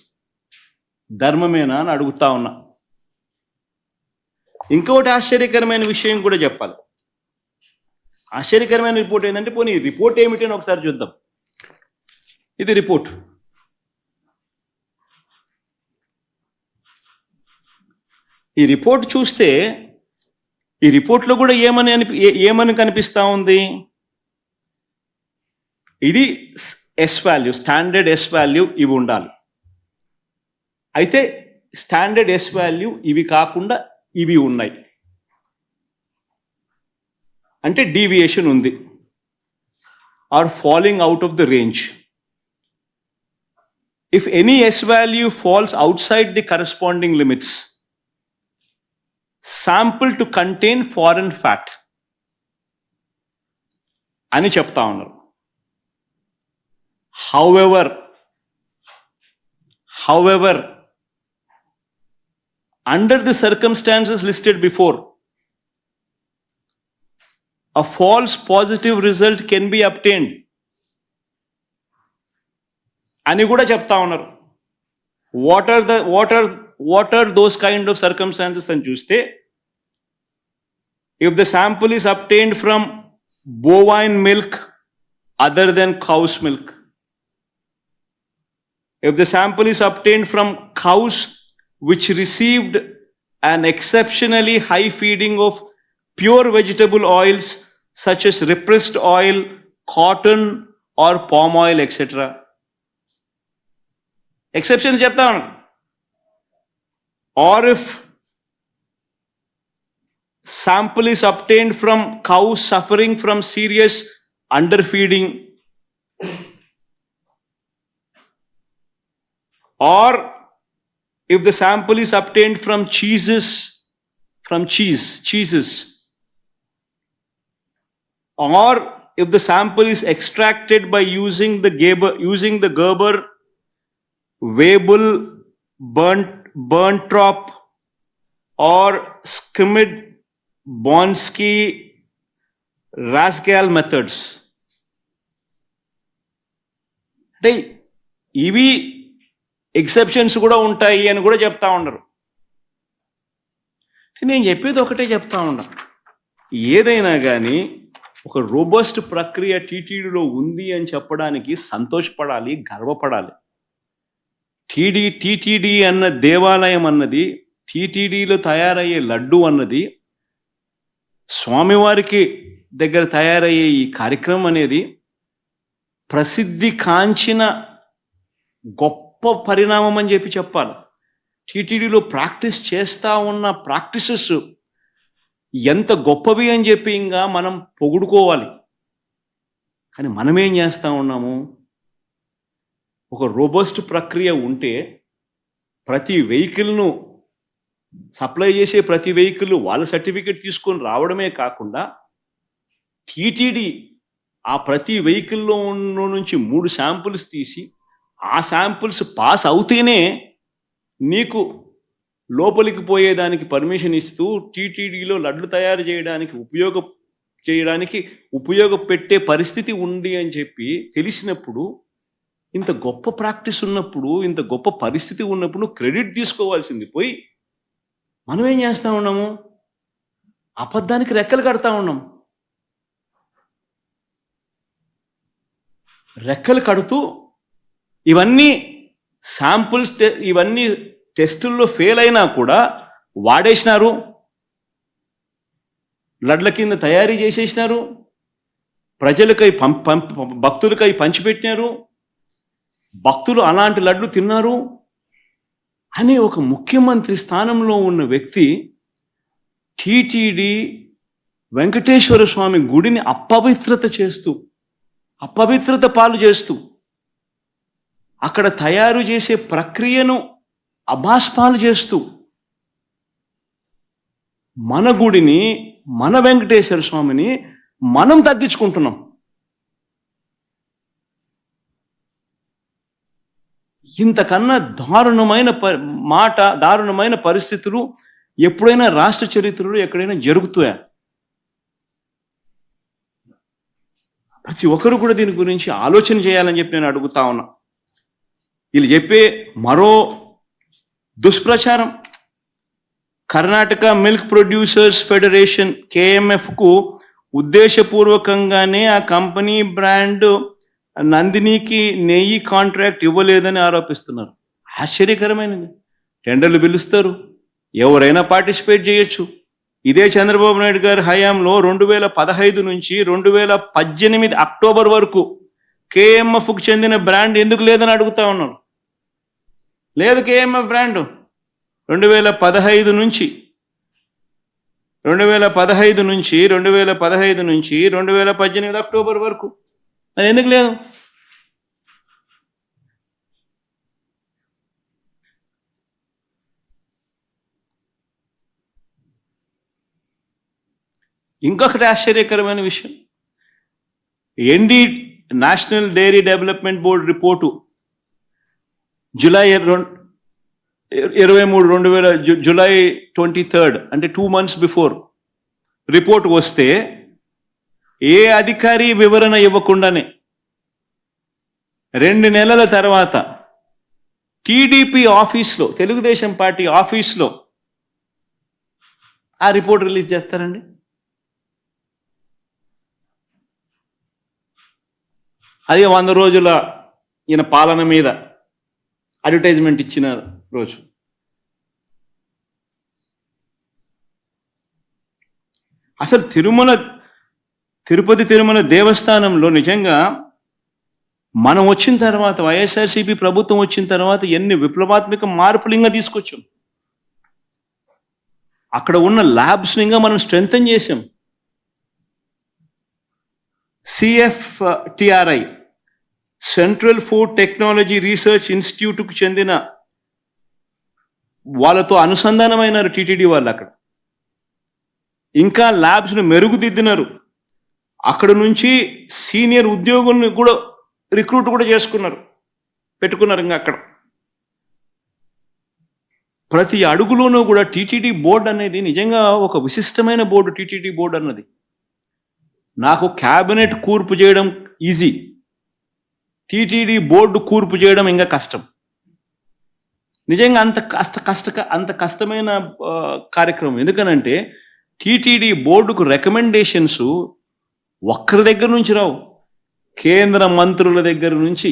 ధర్మమేనా అని అడుగుతా ఉన్నా. ఇంకొకటి ఆశ్చర్యకరమైన విషయం కూడా చెప్పాలి. ఆశ్చర్యకరమైన రిపోర్ట్ ఏంటంటే, పోనీ రిపోర్ట్ ఏమిటి అని ఒకసారి చూద్దాం. ఇది రిపోర్ట్. ఈ రిపోర్ట్ చూస్తే ఈ రిపోర్ట్లో కూడా ఏమని కనిపిస్తా ఉంది? ఇది S value, standard S value ఇవి ఉండాలి. అయితే స్టాండర్డ్ ఎస్ వాల్యూ ఇవి కాకుండా ఇవి ఉన్నాయి అంటే డీవియేషన్ ఉంది, are falling out of the range. If any S value falls outside the corresponding limits, sample to contain foreign fat అని చెప్తా ఉన్నారు. However, under the circumstances listed before, a false positive result can be obtained అని కూడా చెప్తా ఉన్నారు. What are those kind of circumstances అని చూస్తే, if the sample is obtained from bovine milk other than cow's milk, if the sample is obtained from cows which received an exceptionally high feeding of pure vegetable oils such as repressed oil, cotton or palm oil, etc. Exception చెప్తా ఉన్నాను. Or if sample is obtained from cows suffering from serious underfeeding, or if the sample is obtained from cheeses, or if the sample is extracted by using the Gerber, Weibull, Berntrop or Schmidt, Bonsky, Rascal methods. అంటే ఇవి ఎక్సెప్షన్స్ కూడా ఉంటాయి అని కూడా చెప్తా ఉన్నారు. నేను చెప్పేది ఒకటే చెప్తా ఉన్నా, ఏదైనా కానీ ఒక రోబస్ట్ ప్రక్రియ టీటీడీలో ఉంది అని చెప్పడానికి సంతోషపడాలి, గర్వపడాలి. టీటీడీ అన్న దేవాలయం అన్నది, టీటీడీలో తయారయ్యే లడ్డు అన్నది, స్వామివారికి దగ్గర తయారయ్యే ఈ కార్యక్రమం అనేది ప్రసిద్ధి కాంచిన గొప్ప పరిణామం అని చెప్పాలి. టీటీడీలో ప్రాక్టీస్ చేస్తూ ఉన్న ప్రాక్టీసెస్ ఎంత గొప్పవి అని చెప్పి ఇంకా మనం పొగుడుకోవాలి. కానీ మనమేం చేస్తూ ఉన్నాము? ఒక రోబస్ట్ ప్రక్రియ ఉంటే ప్రతి వెహికల్ను సప్లై చేసే ప్రతి వెహికల్ వాళ్ళ సర్టిఫికేట్ తీసుకొని రావడమే కాకుండా, టీటీడీ ఆ ప్రతి వెహికల్లో నుంచి 3 శాంపుల్స్ తీసి ఆ శాంపుల్స్ పాస్ అవుతేనే నీకు లోపలికి పోయేదానికి పర్మిషన్ ఇస్తూ టీటీడీలో లడ్లు తయారు చేయడానికి ఉపయోగపెట్టే పరిస్థితి ఉంది అని చెప్పి తెలిసినప్పుడు, ఇంత గొప్ప ప్రాక్టీస్ ఉన్నప్పుడు, ఇంత గొప్ప పరిస్థితి ఉన్నప్పుడు క్రెడిట్ తీసుకోవాల్సింది పోయి మనం ఏం చేస్తూ ఉన్నాము? అబద్ధానికి రెక్కలు కడతా ఉన్నాం. రెక్కలు కడుతూ ఇవన్నీ శాంపుల్స్ ఇవన్నీ టెస్టుల్లో ఫెయిల్ అయినా కూడా వాడేసినారు, లడ్ల కింద తయారీ చేసేసినారు, ప్రజలకై భక్తులకై పంచిపెట్టినారు, భక్తులు అలాంటి లడ్లు తిన్నారు అనే ఒక ముఖ్యమంత్రి స్థానంలో ఉన్న వ్యక్తి టీటీడీ వెంకటేశ్వర స్వామి గుడిని అపవిత్రత పాలు చేస్తూ అక్కడ తయారు చేసే ప్రక్రియను అభాస్పాలు చేస్తూ మన గుడిని, మన వెంకటేశ్వర స్వామిని మనం తగ్గించుకుంటున్నాం. ఇంతకన్నా దారుణమైన పరిస్థితులు ఎప్పుడైనా రాష్ట్ర చరిత్రలో ఎక్కడైనా జరుగుతాయా? ప్రతి ఒక్కరు కూడా దీని గురించి ఆలోచన చేయాలని చెప్పి నేను అడుగుతా ఉన్నా. వీళ్ళు చెప్పే మరో దుష్ప్రచారం, కర్ణాటక మిల్క్ ప్రొడ్యూసర్స్ ఫెడరేషన్ KMFకు ఉద్దేశపూర్వకంగానే ఆ కంపెనీ బ్రాండ్ నందినికి నెయ్యి కాంట్రాక్ట్ ఇవ్వలేదని ఆరోపిస్తున్నారు. ఆశ్చర్యకరమైనది. టెండర్లు పిలుస్తారు, ఎవరైనా పార్టిసిపేట్ చేయొచ్చు. ఇదే చంద్రబాబు నాయుడు గారి హయాంలో 2015 నుంచి 2018 అక్టోబర్ వరకు KMFకు చెందిన బ్రాండ్ ఎందుకు లేదని అడుగుతా ఉన్నారు. లేదు KMF బ్రాండ్ 2015 నుంచి 2018 అక్టోబర్ వరకు అది ఎందుకు లేదు? ఇంకొకటి ఆశ్చర్యకరమైన విషయం, National Dairy Development Board report July 23 అంటే 2 months బిఫోర్ రిపోర్ట్ వస్తే ఏ అధికారి వివరణ ఇవ్వకుండానే 2 నెలల తర్వాత టీడీపీ ఆఫీస్లో, తెలుగుదేశం పార్టీ ఆఫీస్లో ఆ రిపోర్ట్ రిలీజ్ చేస్తారండి. అది 100 రోజుల ఈయన పాలన మీద అడ్వర్టైజ్మెంట్ ఇచ్చిన రోజు. అసలు తిరుపతి తిరుమల దేవస్థానంలో నిజంగా మనం వచ్చిన తర్వాత, వైఎస్ఆర్సీపీ ప్రభుత్వం వచ్చిన తర్వాత ఎన్ని విప్లవాత్మక మార్పులు ఇంకా తీసుకొచ్చాం. అక్కడ ఉన్న ల్యాబ్స్ని ఇంకా మనం స్ట్రెంథన్ చేసాం. CFTRI central food technology research ఇన్స్టిట్యూట్కు చెందిన వాళ్ళతో అనుసంధానమైనారు టీటీడీ వాళ్ళు. అక్కడ ఇంకా ల్యాబ్స్ను మెరుగుదిద్దినారు. అక్కడ నుంచి సీనియర్ ఉద్యోగుల్ని కూడా రిక్రూట్ కూడా పెట్టుకున్నారు. ఇంకా అక్కడ ప్రతి అడుగులోనూ కూడా టీటీడీ బోర్డు అనేది నిజంగా ఒక విశిష్టమైన బోర్డు. టీటీడీ బోర్డు అన్నది నాకు క్యాబినెట్ కూర్పు చేయడం ఈజీ, టీటీడీ బోర్డు కూర్పు చేయడం ఇంకా కష్టం. నిజంగా అంత కష్టమైన కార్యక్రమం. ఎందుకనంటే టీటీడీ బోర్డుకు రికమెండేషన్స్ ఒక్కరి దగ్గర నుంచి రావు. కేంద్ర మంత్రుల దగ్గర నుంచి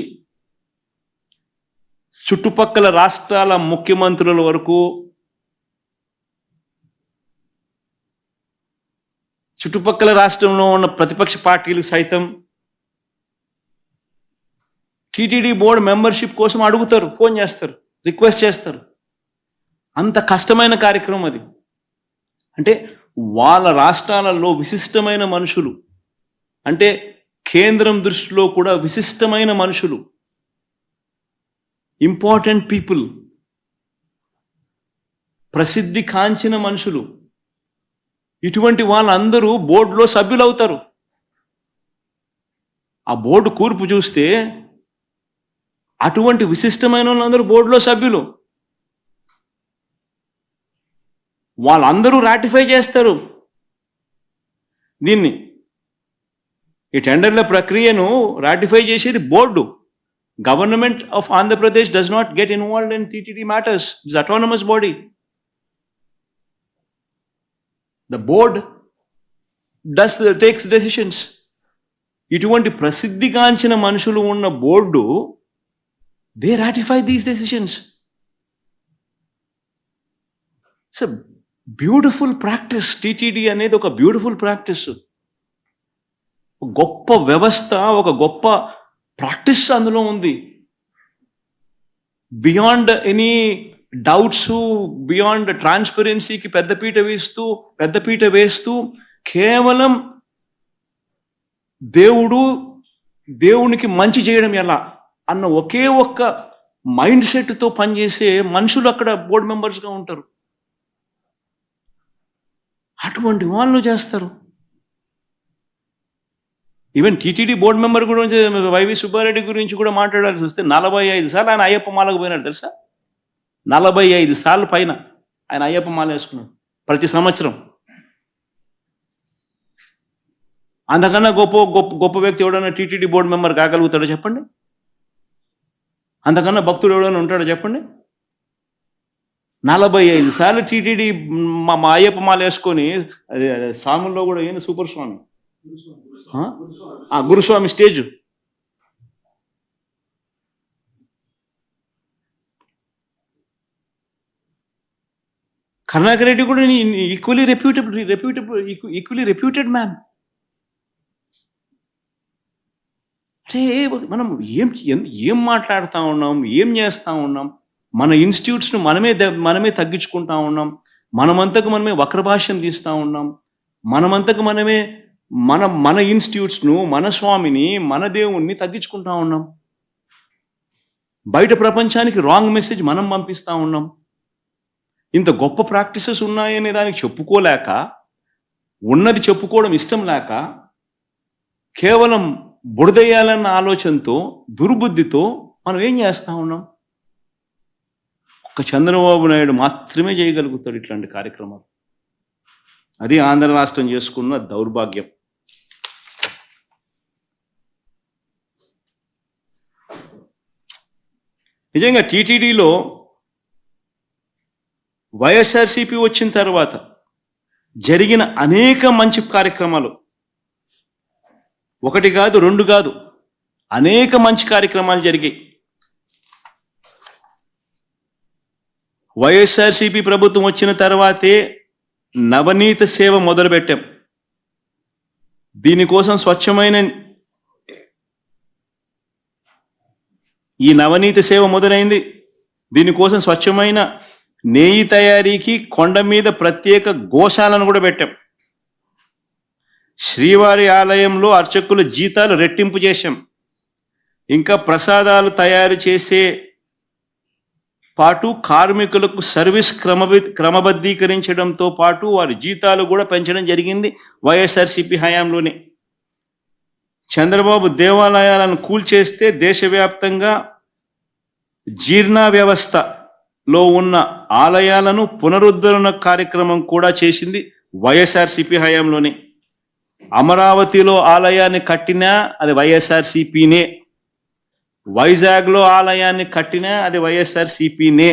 చుట్టుపక్కల రాష్ట్రాల ముఖ్యమంత్రుల వరకు, చుట్టుపక్కల రాష్ట్రంలో ఉన్న ప్రతిపక్ష పార్టీలు సైతం టీటీడీ బోర్డు మెంబర్షిప్ కోసం అడుగుతారు, ఫోన్ చేస్తారు, రిక్వెస్ట్ చేస్తారు. అంత కష్టమైన కార్యక్రమం అది. అంటే వాళ్ళ రాష్ట్రాలలో విశిష్టమైన మనుషులు, అంటే కేంద్రం దృష్టిలో కూడా విశిష్టమైన మనుషులు, ఇంపార్టెంట్ పీపుల్, ప్రసిద్ధి కాంచిన మనుషులు, ఇటువంటి వాళ్ళందరూ బోర్డులో సభ్యులు అవుతారు. ఆ బోర్డు కూర్పు చూస్తే అటువంటి విశిష్టమైన వాళ్ళందరూ బోర్డులో సభ్యులు. వాళ్ళందరూ రాటిఫై చేస్తారు దీన్ని. ఈ టెండర్ల ప్రక్రియను రాటిఫై చేసేది board. Government of Andhra Pradesh does not get involved in TTD matters. It's autonomous body. The board takes decisions. ఇటువంటి ప్రసిద్ధిగాంచిన మనుషులు ఉన్న board they ratify these decisions. It's beautiful practice. TTD అనేది ఒక బ్యూటిఫుల్ ప్రాక్టీస్, గొప్ప వ్యవస్థ, ఒక గొప్ప ప్రాక్టీస్ అందులో ఉంది. బియాండ్ ఎనీ డౌట్స్, బియాండ్ ట్రాన్స్పరెన్సీకి పెద్దపీట వేస్తూ కేవలం దేవునికి మంచి చేయడం ఎలా అన్న ఒకే ఒక్క మైండ్ సెట్తో పనిచేసే మనుషులు అక్కడ బోర్డు మెంబర్స్గా ఉంటారు. అటువంటి వాళ్ళు చేస్తారు. ఈవెన్ టీటీడీ బోర్డు మెంబర్ గురించి వైవి సుబ్బారెడ్డి గురించి కూడా మాట్లాడాల్సి వస్తే 45 సార్లు ఆయన అయ్యప్ప మాలకు పోయినాడు తెలుసా. 45 సార్లు పైన ఆయన అయ్యప్ప మాల వేసుకున్నాడు ప్రతి సంవత్సరం. అంతకన్నా గొప్ప వ్యక్తి ఎవడన్నా టీటీడీ బోర్డు మెంబర్ కాగలుగుతాడో చెప్పండి? అంతకన్నా భక్తుడు ఎవడన్నా ఉంటాడో చెప్పండి? 45 సార్లు టీటీడీ మా అయ్యప్ప మాల వేసుకొని, స్వాముల్లో కూడా ఏంది సూపర్ స్వామి, గురుస్వామి స్టేజ్. కరుణాకర్ రెడ్డి కూడా ఈక్వలీ రెప్యూటెడ్ మ్యాన్. అంటే మనం ఏం మాట్లాడుతూ ఉన్నాం, ఏం చేస్తూ ఉన్నాం? మన ఇన్స్టిట్యూట్స్ను మనమే తగ్గించుకుంటా ఉన్నాం. మనమంతకు మనమే వక్రభాష్యం తీస్తూ ఉన్నాం. మనమంతకు మనమే మన ఇన్స్టిట్యూట్స్ను, మన స్వామిని, మన దేవుణ్ణి తగ్గించుకుంటా ఉన్నాం. బయట ప్రపంచానికి రాంగ్ మెసేజ్ మనం పంపిస్తూ ఉన్నాం. ఇంత గొప్ప ప్రాక్టీసెస్ ఉన్నాయనే దానికి చెప్పుకోలేక, ఉన్నది చెప్పుకోవడం ఇష్టం లేక, కేవలం బురదయ్యాలన్న ఆలోచనతో, దుర్బుద్ధితో మనం ఏం చేస్తూ ఉన్నాం? ఒక్క చంద్రబాబు నాయుడు మాత్రమే చేయగలుగుతాడు ఇట్లాంటి కార్యక్రమాలు. అది ఆంధ్ర రాష్ట్రం చేసుకున్న దౌర్భాగ్యం. నిజంగా టీటీడీలో వైఎస్ఆర్సీపీ వచ్చిన తర్వాత జరిగిన అనేక మంచి కార్యక్రమాలు, ఒకటి కాదు, రెండు కాదు, అనేక మంచి కార్యక్రమాలు జరిగాయి. వైఎస్ఆర్సీపీ ప్రభుత్వం వచ్చిన తర్వాతే నవనీత సేవ మొదలుపెట్టాం. దీనికోసం స్వచ్ఛమైన ఈ నవనీత సేవ మొదలైంది. దీనికోసం స్వచ్ఛమైన నెయ్యి తయారీకి కొండ మీద ప్రత్యేక గోశాలను కూడా పెట్టాం. శ్రీవారి ఆలయంలో అర్చకుల జీతాలు రెట్టింపు చేశాం. ఇంకా ప్రసాదాలు తయారు చేసే పాటు కార్మికులకు సర్వీస్ క్రమబద్ధీకరించడంతో పాటు వారి జీతాలు కూడా పెంచడం జరిగింది వైఎస్ఆర్సీపీ హయాంలోనే. చంద్రబాబు దేవాలయాలను కూల్చేస్తే దేశవ్యాప్తంగా జీర్ణ వ్యవస్థలో ఉన్న ఆలయాలను పునరుద్ధరణ కార్యక్రమం కూడా చేసింది వైఎస్ఆర్సీపీ హయాంలోనే. అమరావతిలో ఆలయాన్ని కట్టినా అది వైఎస్ఆర్సీపీనే. వైజాగ్లో ఆలయాన్ని కట్టినా అది వైఎస్ఆర్సీపీనే.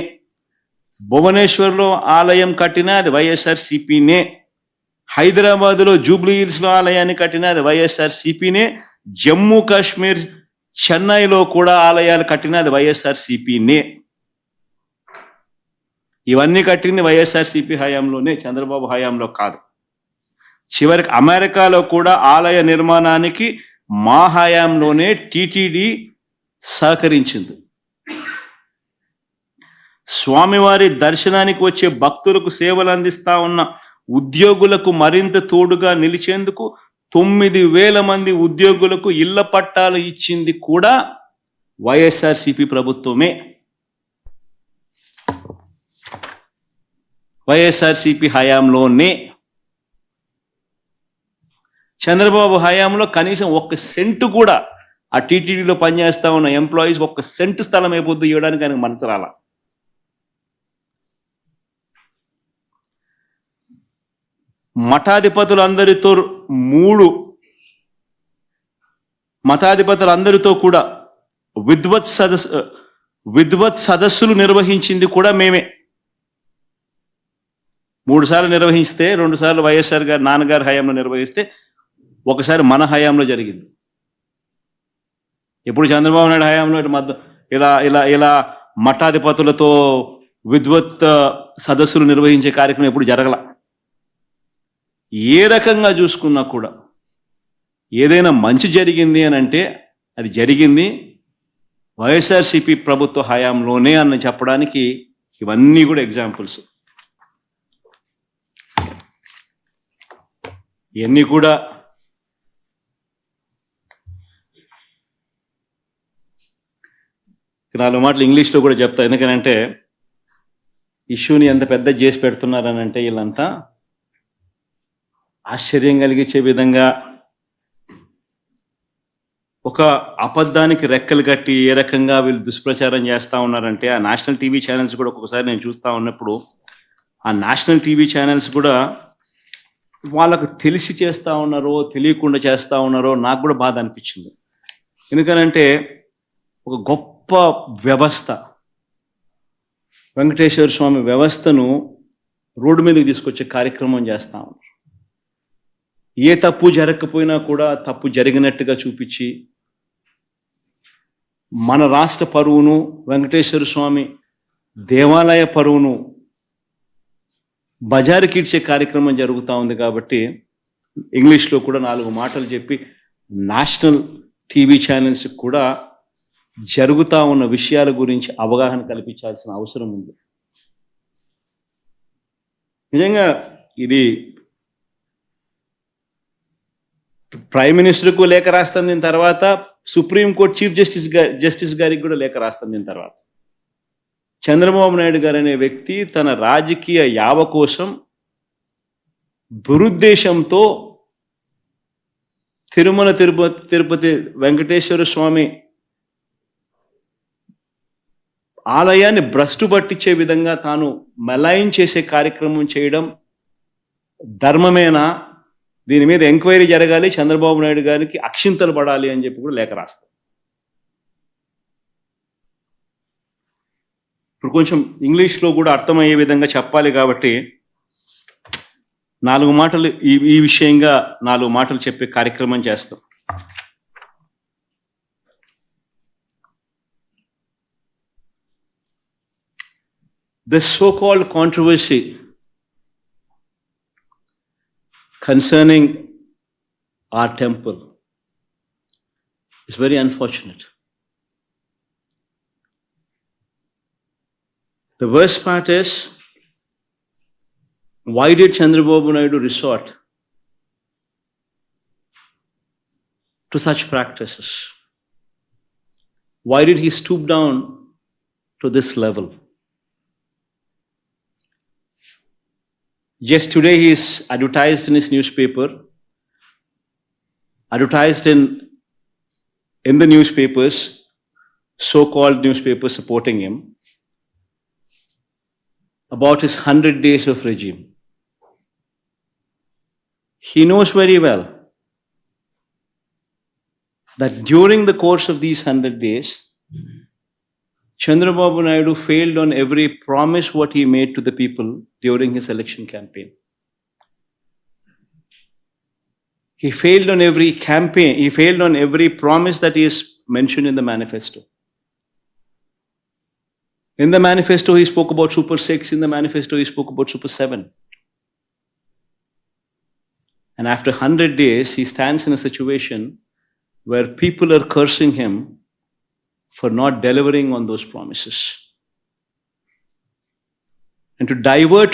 భువనేశ్వర్లో ఆలయం కట్టినా అది వైఎస్ఆర్సీపీనే. హైదరాబాద్లో జూబ్లీ హిల్స్లో ఆలయాన్ని కట్టినా అది వైఎస్ఆర్సీపీనే. జమ్మూ కాశ్మీర్, చెన్నైలో కూడా ఆలయాలు కట్టినా అది వైఎస్ఆర్సీపీనే. ఇవన్నీ కట్టింది వైఎస్ఆర్సీపీ హయాంలోనే, చంద్రబాబు హయాంలో కాదు. చివరికి అమెరికాలో కూడా ఆలయ నిర్మాణానికి మా హయాంలోనే టీటీడీ సహకరించింది. స్వామివారి దర్శనానికి వచ్చే భక్తులకు సేవలు అందిస్తా ఉన్న ఉద్యోగులకు మరింత తోడుగా నిలిచేందుకు 9,000 మంది ఉద్యోగులకు ఇళ్ల పట్టాలు ఇచ్చింది కూడా వైఎస్ఆర్సీపీ ప్రభుత్వమే. వైఎస్ఆర్సీపీ హయాంలోనే. చంద్రబాబు హయాంలో కనీసం 1 సెంటు కూడా ఆ టీటీడీలో పనిచేస్తా ఉన్న ఎంప్లాయీస్ 1 సెంటు స్థలం అయిపోద్దు ఇవ్వడానికి ఆయనకు మనసు రాల. మఠాధిపతులందరితో కూడా విద్వత్ సదస్సులు నిర్వహించింది కూడా మేమే. 3 సార్లు నిర్వహిస్తే 2 సార్లు వైఎస్ఆర్ గారు నాన్నగారి హయాంలో నిర్వహిస్తే ఒకసారి మన హయాంలో జరిగింది. ఎప్పుడు చంద్రబాబు నాయుడు హయాంలో ఇటు మధ్య ఇలా ఇలా ఇలా మఠాధిపతులతో విద్వత్ సదస్సులు నిర్వహించే కార్యక్రమం ఎప్పుడు జరగల. ఏ రకంగా చూసుకున్నా కూడా ఏదైనా మంచి జరిగింది అని అంటే అది జరిగింది వైఎస్ఆర్సీపీ ప్రభుత్వ హయాంలోనే అని చెప్పడానికి ఇవన్నీ కూడా ఎగ్జాంపుల్స్. ఇవన్నీ కూడా నాలుగు మాటలు ఇంగ్లీష్లో కూడా చెప్తా. ఎందుకనంటే ఇష్యూని ఎంత పెద్ద చేసి పెడుతున్నారని అంటే వీళ్ళంతా ఆశ్చర్యం కలిగించే విధంగా ఒక అబద్ధానికి రెక్కలు కట్టి ఏ రకంగా వీళ్ళు దుష్ప్రచారం చేస్తూ ఉన్నారంటే ఆ నేషనల్ టీవీ ఛానల్స్ కూడా ఒక్కొక్కసారి నేను చూస్తూ ఉన్నప్పుడు ఆ నేషనల్ టీవీ ఛానల్స్ కూడా వాళ్ళకు తెలిసి చేస్తూ ఉన్నారో తెలియకుండా చేస్తూ ఉన్నారో నాకు కూడా బాధ అనిపించింది. ఎందుకనంటే ఒక గొప్ప వ్యవస్థ వెంకటేశ్వర స్వామి వ్యవస్థను రోడ్డు మీదకి తీసుకొచ్చే కార్యక్రమం చేస్తూ ఉన్నారు. ఏ తప్పు జరగకపోయినా కూడా తప్పు జరిగినట్టుగా చూపించి మన రాష్ట్ర పరువును వెంకటేశ్వర స్వామి దేవాలయ పరువును బజారుకిడ్చే కార్యక్రమం జరుగుతూ ఉంది. కాబట్టి ఇంగ్లీష్లో కూడా 4 మాటలు చెప్పి నేషనల్ టీవీ ఛానల్స్ కూడా జరుగుతూ ఉన్న విషయాల గురించి అవగాహన కల్పించాల్సిన అవసరం ఉంది. నిజంగా ఇది ప్రైమ్ మినిస్టర్కు లేఖ రాస్తాం, దీని తర్వాత సుప్రీంకోర్టు చీఫ్ జస్టిస్ గారికి కూడా లేఖ రాస్తాం. దీని తర్వాత చంద్రబాబు నాయుడు గారు అనే వ్యక్తి తన రాజకీయ యావ కోసం దురుద్దేశంతో తిరుమల తిరుపతి వెంకటేశ్వర స్వామి ఆలయాన్ని భ్రష్టు పట్టించే విధంగా తాను మలాయిన్ చేసే కార్యక్రమం చేయడం ధర్మమేనా, దీని మీద ఎంక్వైరీ జరగాలి, చంద్రబాబు నాయుడు గారికి అక్షింతలు పడాలి అని చెప్పి కూడా లేఖ రాస్తారు. ఇప్పుడు కొంచెం ఇంగ్లీష్లో కూడా అర్థమయ్యే విధంగా చెప్పాలి కాబట్టి 4 మాటలు ఈ విషయంగా 4 మాటలు చెప్పే కార్యక్రమం చేస్తాం. This so-called controversy concerning our temple is very unfortunate. The worst part is, why did Chandrababu Naidu resort to such practices? Why did he stoop down to this level? Just today he is advertised in his newspaper, advertised in the newspapers, so-called newspapers supporting him, about his 100 days of regime. He knows very well that during the course of these 100 days, Chandrababu Naidu failed on every promise what he made to the people during his election campaign. He failed on every campaign, he failed on every promise that is mentioned in the manifesto. In the manifesto, he spoke about Super 6. In the manifesto, he spoke about Super 7. And after 100 days, he stands in a situation where people are cursing him for not delivering on those promises. And to divert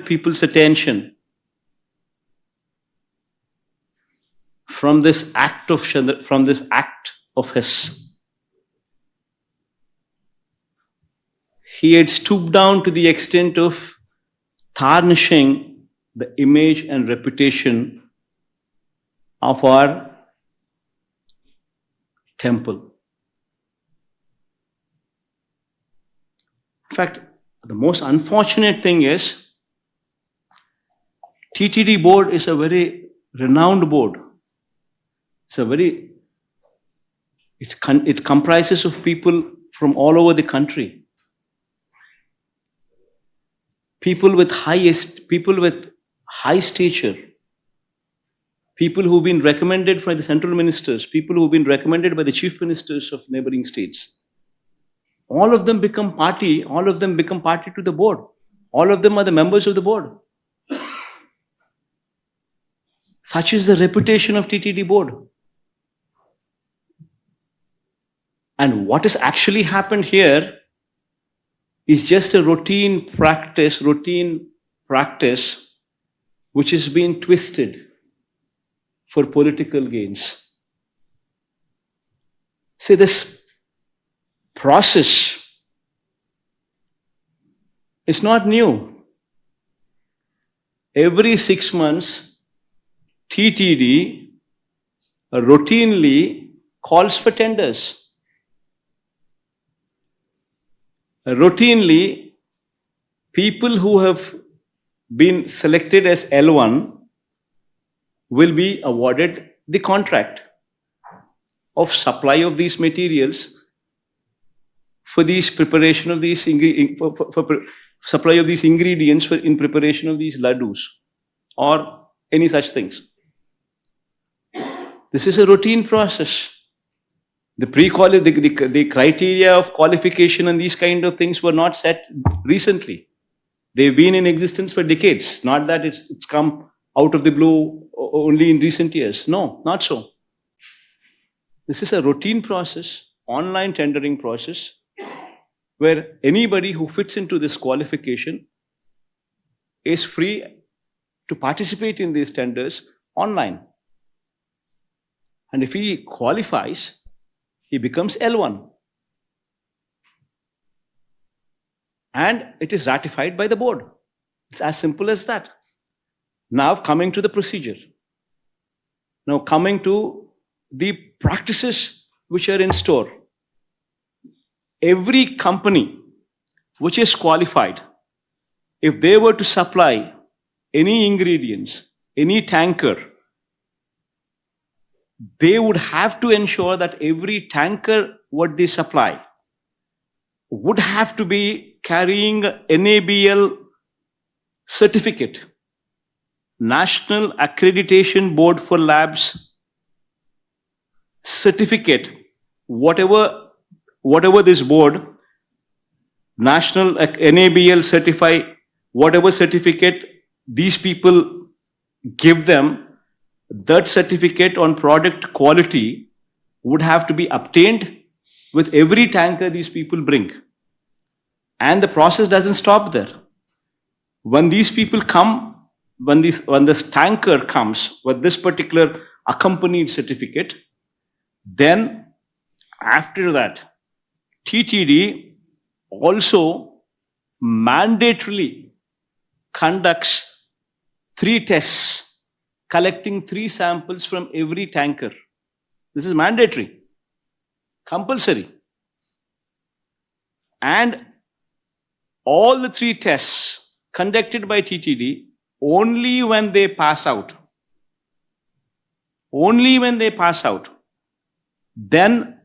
people's attention from this act of his, he had stooped down to the extent of tarnishing the image and reputation of our temple. In fact, the most unfortunate thing is, TTD board is a very renowned board. It comprises of people from all over the country. people with high stature, people who've been recommended by the central ministers, people who've been recommended by the chief ministers of neighboring states. All of them become party to the board. All of them are the members of the board. Such is the reputation of TTD board. And what has actually happened here is just a routine practice which is being twisted for political gains. See, this process is not new. Every 6 months, TTD routinely calls for tenders. Routinely, people who have been selected as L1 will be awarded the contract of supply of these materials for these preparation of these supply of these ingredients in preparation of these laddus or any such things. This is a routine process. The criteria of qualification and these kind of things were not set recently. They've been in existence for decades. Not that it's come out of the blue only in recent years. No, not so. This is a routine process, online tendering process, where anybody who fits into this qualification is free to participate in these tenders online. And if he qualifies, he becomes L1. And it is ratified by the board. It's as simple as that. Now coming to the procedure. Now coming to the practices which are in store. Every company which is qualified, if they were to supply any ingredients, any tanker, they would have to ensure that every tanker what they supply would have to be carrying NABL certificate, National Accreditation Board for Labs certificate, whatever this board, National NABL certify, whatever certificate these people give them, that certificate on product quality would have to be obtained with every tanker these people bring. And the process doesn't stop there. When these people come, when this tanker comes with this particular accompanied certificate, then after that, TTD also mandatorily conducts 3 tests, collecting 3 samples from every tanker. This is mandatory, compulsory. And all the 3 tests conducted by TTD, only when they pass out, then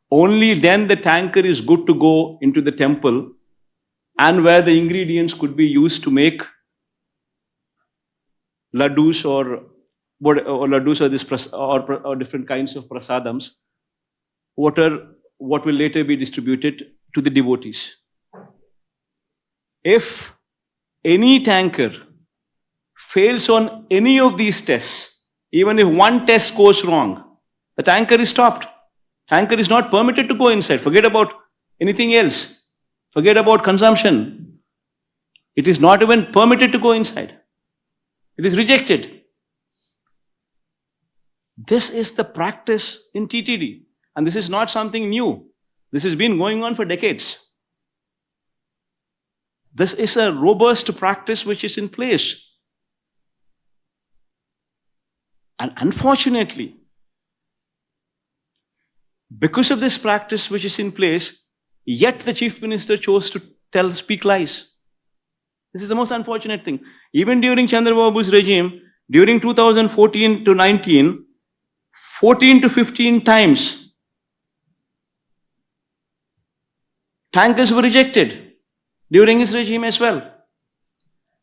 only then the tanker is good to go into the temple, and where the ingredients could be used to make laddus or different kinds of prasadams, what will later be distributed to the devotees. If any tanker fails on any of these tests, even if one test goes wrong, the tanker is stopped. Tanker is not permitted to go inside. Forget about anything else. Forget about consumption. It is not even permitted to go inside. It is rejected. This is the practice in TTD. And this is not something new. This has been going on for decades. This is a robust practice which is in place. And unfortunately, because of this practice which is in place, yet the chief minister chose to speak lies. This is the most unfortunate thing. Even during Chandrababu's regime, during 2014 to 19, 14 to 15 times, tankers were rejected during his regime as well.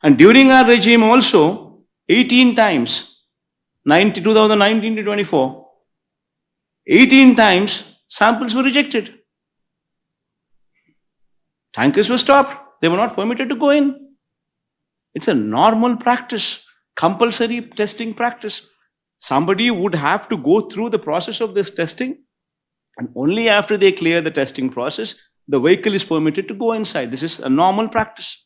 And during our regime also, 18 times, 2019 to 24, 18 times samples were rejected. Tankers were stopped. They were not permitted to go in. It's a normal practice, compulsory testing practice. Somebody would have to go through the process of this testing, and only after they clear the testing process, the vehicle is permitted to go inside. This is a normal practice.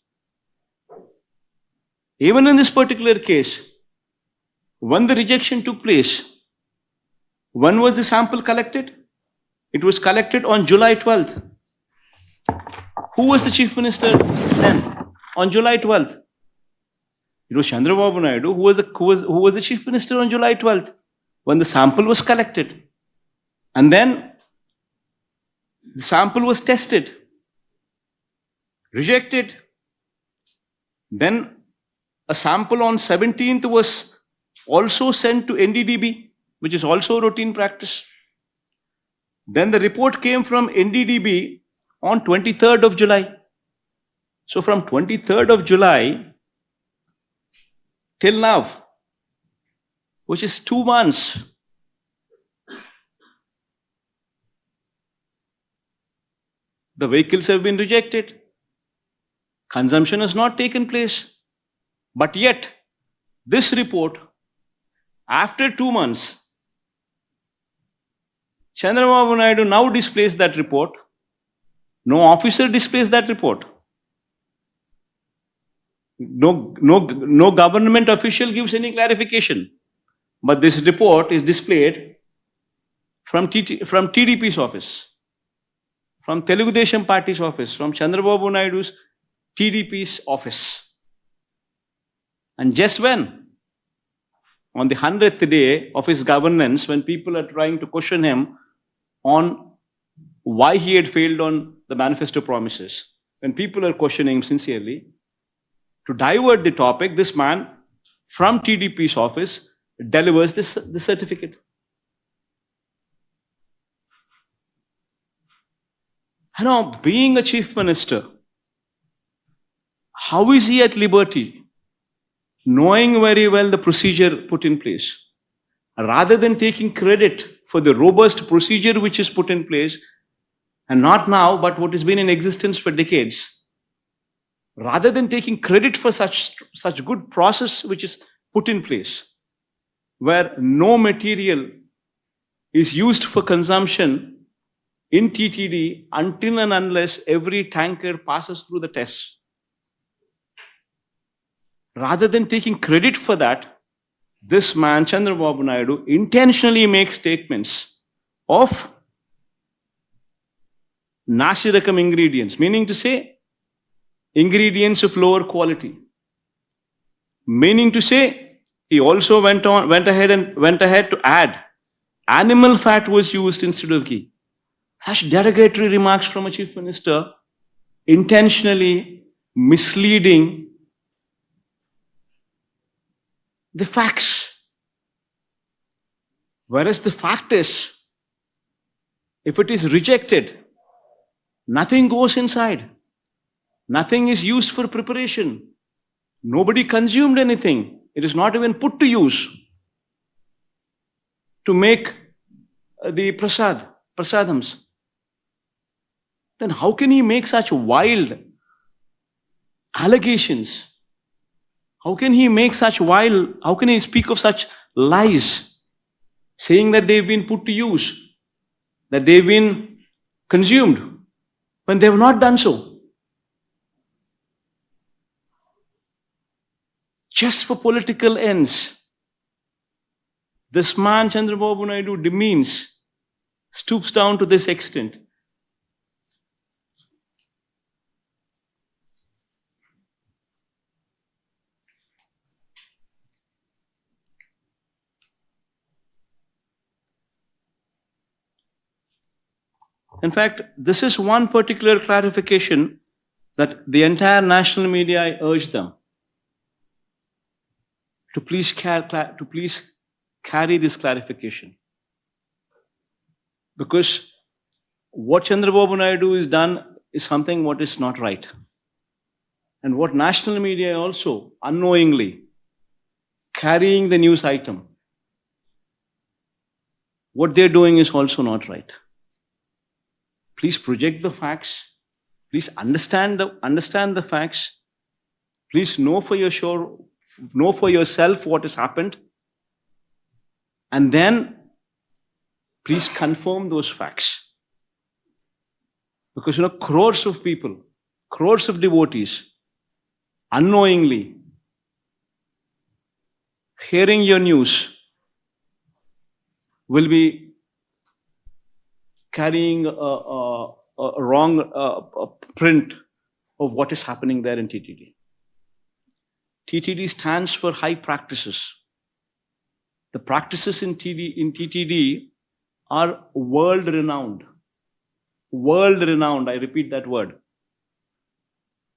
Even in this particular case, when the rejection took place, when was the sample collected? It was collected on July 12th. Who was the chief minister then? On July 12th. It was Chandrababu Naidu who was the chief minister on July 12th when the sample was collected. And then the sample was tested, rejected. Then a sample on 17th was also sent to NDDB, which is also routine practice. Then the report came from NDDB on 23rd of July. So from 23rd of July till now, which is 2 months, the vehicles have been rejected. Consumption has not taken place. But yet, this report, after 2 months, Chandrababu Naidu now displays that report. No officer displays that report. No government official gives any clarification. But this report is displayed from TDP's office, from Telugu Desam Party's office, from Chandrababu Naidu's TDP's office. And just when? On the 100th day of his governance, when people are trying to question him on why he had failed on the manifesto promises, when people are questioning him sincerely, to divert the topic, this man from TDP's office delivers this certificate. Now, being a chief minister, how is he at liberty, knowing very well the procedure put in place, rather than taking credit for the robust procedure which is put in place, and not now, but what has been in existence for decades, rather than taking credit for such good process which is put in place, where no material is used for consumption in TTD until and unless every tanker passes through the tests. Rather than taking credit for that, this man, Chandrababu Naidu, intentionally makes statements of Nasirakam ingredients, meaning to say ingredients of lower quality. Meaning to say, he also went ahead to add animal fat was used instead of ghee. Such derogatory remarks from a chief minister, intentionally misleading the facts. Whereas the fact is, if it is rejected, nothing goes inside. Nothing is used for preparation. Nobody consumed anything. It is not even put to use to make the prasadams. Then how can he make such wild allegations? How can he speak of such lies, saying that they've been put to use, that they've been consumed, when they have not done so? Just for political ends, this man, Chandrababu Naidu, demeans, stoops down to this extent. In fact, this is one particular clarification that the entire national media, I urge them to please carry this clarification. Because what Chandrababu Naidu has done is something what is not right. And what national media also unknowingly carrying the news item, what they're doing is also not right. Please project the facts. Please understand the facts. Please know for yourself what has happened. And then please confirm those facts. Because crores of people, crores of devotees, unknowingly hearing your news will be carrying a wrong print of what is happening there in TTD. TTD stands for high practices. The practices in TTD are world renowned. World renowned, I repeat that word.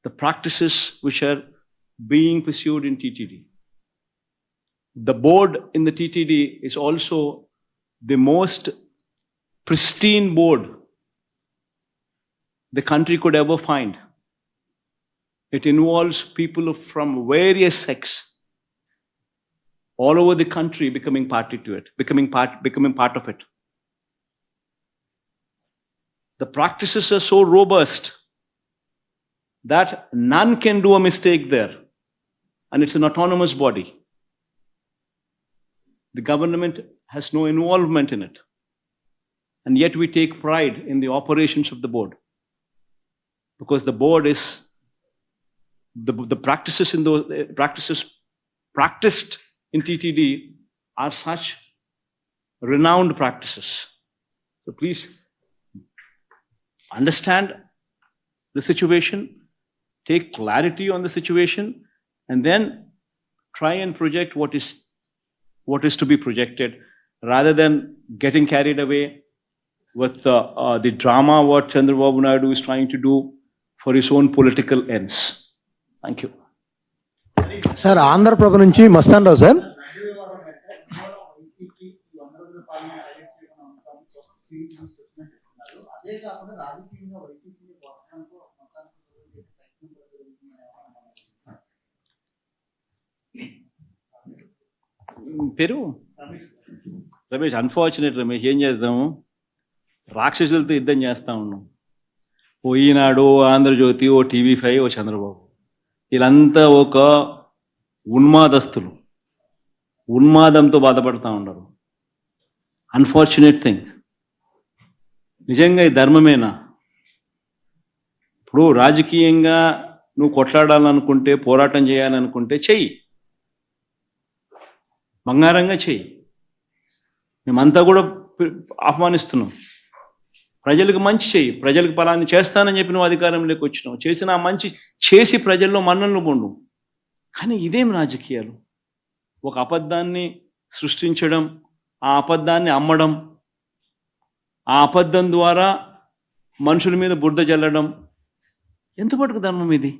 The practices which are being pursued in TTD. The board in the TTD is also the most pristine board the country could ever find. It involves people from various sects all over the country becoming party to it, becoming part of it. The practices are so robust that none can do a mistake there, and it's an autonomous body. The government has no involvement in it, and yet we take pride in the operations of the board, because the board is the practices in those practices practiced in TTD are such renowned practices. So please understand the situation, take clarity on the situation, and then try and project what is to be projected, rather than getting carried away with the drama what Chandrababu Naidu is trying to do for his own political ends. Thank you. Sir Andhraprabha నుంచి మస్తాన్ రావు సార్. పేరు రమేష్. అన్ఫార్చునేట్ రమేష్, ఏం చేద్దాము, రాక్షసులతో యుద్ధం చేస్తా ఉన్నాం. ఓ ఈనాడు, ఆంధ్రజ్యోతి, ఓ TV5, ఓ చంద్రబాబు, వీళ్ళంతా ఒక ఉన్మాదస్తులు, ఉన్మాదంతో బాధపడతా ఉన్నారు. Unfortunate thing. నిజంగా ఈ ధర్మమేనా? ఇప్పుడు రాజకీయంగా నువ్వు కొట్లాడాలనుకుంటే, పోరాటం చేయాలనుకుంటే చెయ్యి, బంగారంగా చెయ్యి. మేమంతా కూడా ఆహ్వానిస్తున్నాం. ప్రజలకు మంచి చెయ్యి, ప్రజలకు ఫలాన్ని చేస్తానని చెప్పి నువ్వు అధికారంలోకి వచ్చినావు, చేసిన ఆ మంచి చేసి ప్రజల్లో మన్ననలు పొండు. కానీ ఇదేం రాజకీయాలు? ఒక అబద్ధాన్ని సృష్టించడం, ఆ అబద్ధాన్ని అమ్మడం, ఆ అబద్ధం ద్వారా మనుషుల మీద బురద జల్లడం, ఎంతవరకు ధర్మం ఇది?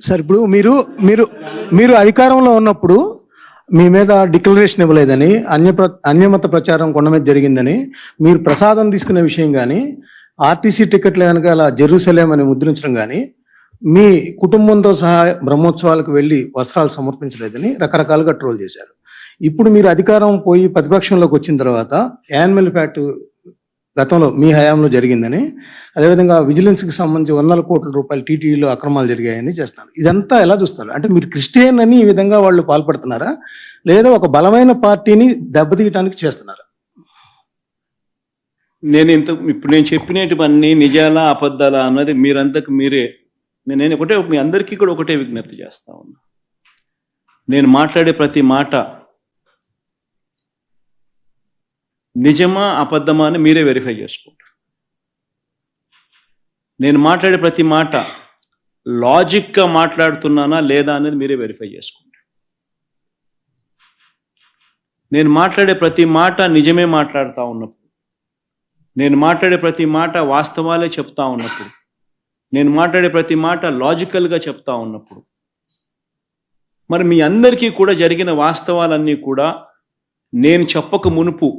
సార్ ఇప్పుడు మీరు అధికారంలో ఉన్నప్పుడు మీ మీద డిక్లరేషన్ ఇవ్వలేదని, అన్యమత ప్రచారం కొండ మీద జరిగిందని, మీరు ప్రసాదం తీసుకునే విషయం కానీ, ఆర్టీసీ టికెట్ల వెనకాల జెరూసలేం అని ముద్రించడం కానీ, మీ కుటుంబంతో సహా బ్రహ్మోత్సవాలకు వెళ్ళి వస్త్రాలు సమర్పించలేదని రకరకాలుగా ట్రోల్ చేశారు. ఇప్పుడు మీరు అధికారం పోయి ప్రతిపక్షంలోకి వచ్చిన తర్వాత యానిమల్ ఫ్యాట్ గతంలో మీ హయాంలో జరిగిందని, అదేవిధంగా విజిలెన్స్కి సంబంధించి వందల కోట్ల రూపాయలు టీటీడీలో అక్రమాలు జరిగాయని చేస్తున్నారు. ఇదంతా ఎలా చూస్తారు? అంటే మీరు క్రిస్టియన్ అని ఈ విధంగా వాళ్ళు పాల్పడుతున్నారా, లేదా ఒక బలమైన పార్టీని దెబ్బతీయటానికి చేస్తున్నారా? ఇప్పుడు నేను చెప్పినటువన్నీ నిజాలా అబద్ధాలా అన్నది మీరంతకు మీరే. నేను మీ అందరికీ కూడా ఒకటే విజ్ఞప్తి చేస్తా ఉన్నా. నేను మాట్లాడే ప్రతి మాట నిజమా అబద్ధమా అని మీరే వెరిఫై చేసుకోండి. నేను మాట్లాడే ప్రతి మాట లాజిక్గా మాట్లాడుతున్నానా లేదా అనేది మీరే వెరిఫై చేసుకోండి. నేను మాట్లాడే ప్రతి మాట నిజమే మాట్లాడుతూ ఉన్నప్పుడు, నేను మాట్లాడే ప్రతి మాట వాస్తవాలే చెప్తా ఉన్నప్పుడు, నేను మాట్లాడే ప్రతి మాట లాజికల్గా చెప్తా ఉన్నప్పుడు, మరి మీ అందరికీ కూడా జరిగిన వాస్తవాలన్నీ కూడా నేను చెప్పక మునుపు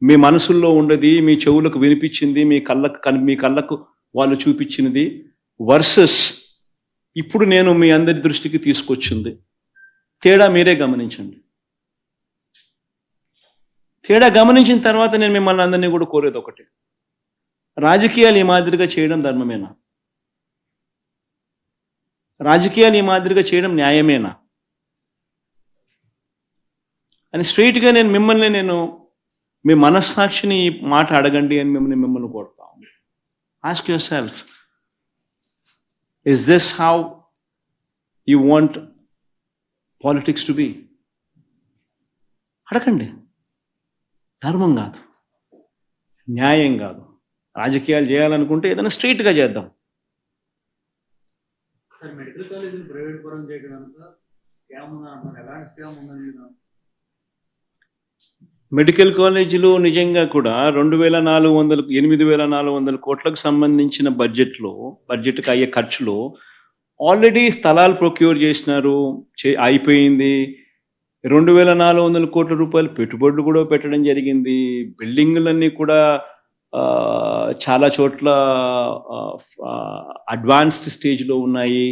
మీ మనసుల్లో ఉండేది, మీ చెవులకు వినిపించింది, మీ కళ్ళకు వాళ్ళు చూపించినది వర్సెస్ ఇప్పుడు నేను మీ అందరి దృష్టికి తీసుకొచ్చింది. తేడా మీరే గమనించండి. తేడా గమనించిన తర్వాత నేను మిమ్మల్ని అందరినీ కూడా కోరేది ఒకటి, రాజకీయాలు ఈ మాదిరిగా చేయడం ధర్మమేనా? రాజకీయాలు ఈ మాదిరిగా చేయడం న్యాయమేనా అని స్ట్రైట్గా నేను మీ మనస్సాక్షిని ఈ మాట అడగండి అని మిమ్మల్ని కోరుతాం. Ask yourself, is this how you want politics to be? అడగండి. ధర్మం కాదు, న్యాయం కాదు. రాజకీయాలు చేయాలనుకుంటే ఏదైనా స్ట్రైట్గా చేద్దాం. సార్, మెడికల్ కాలేజీని ప్రైవేట్ పరం చేయడానికి స్కామ్ ఉందంటున్నారు. ఎలాంటి స్కామ్ ఉందని? మెడికల్ కాలేజీలు నిజంగా కూడా 8,400 కోట్లకు సంబంధించిన బడ్జెట్కి అయ్యే ఖర్చులో ఆల్రెడీ స్థలాలు ప్రొక్యూర్ చేసినారు, అయిపోయింది. 2,400 కోట్ల రూపాయలు పెట్టుబడులు కూడా పెట్టడం జరిగింది. బిల్డింగులన్నీ కూడా చాలా చోట్ల అడ్వాన్స్డ్ స్టేజ్లో ఉన్నాయి.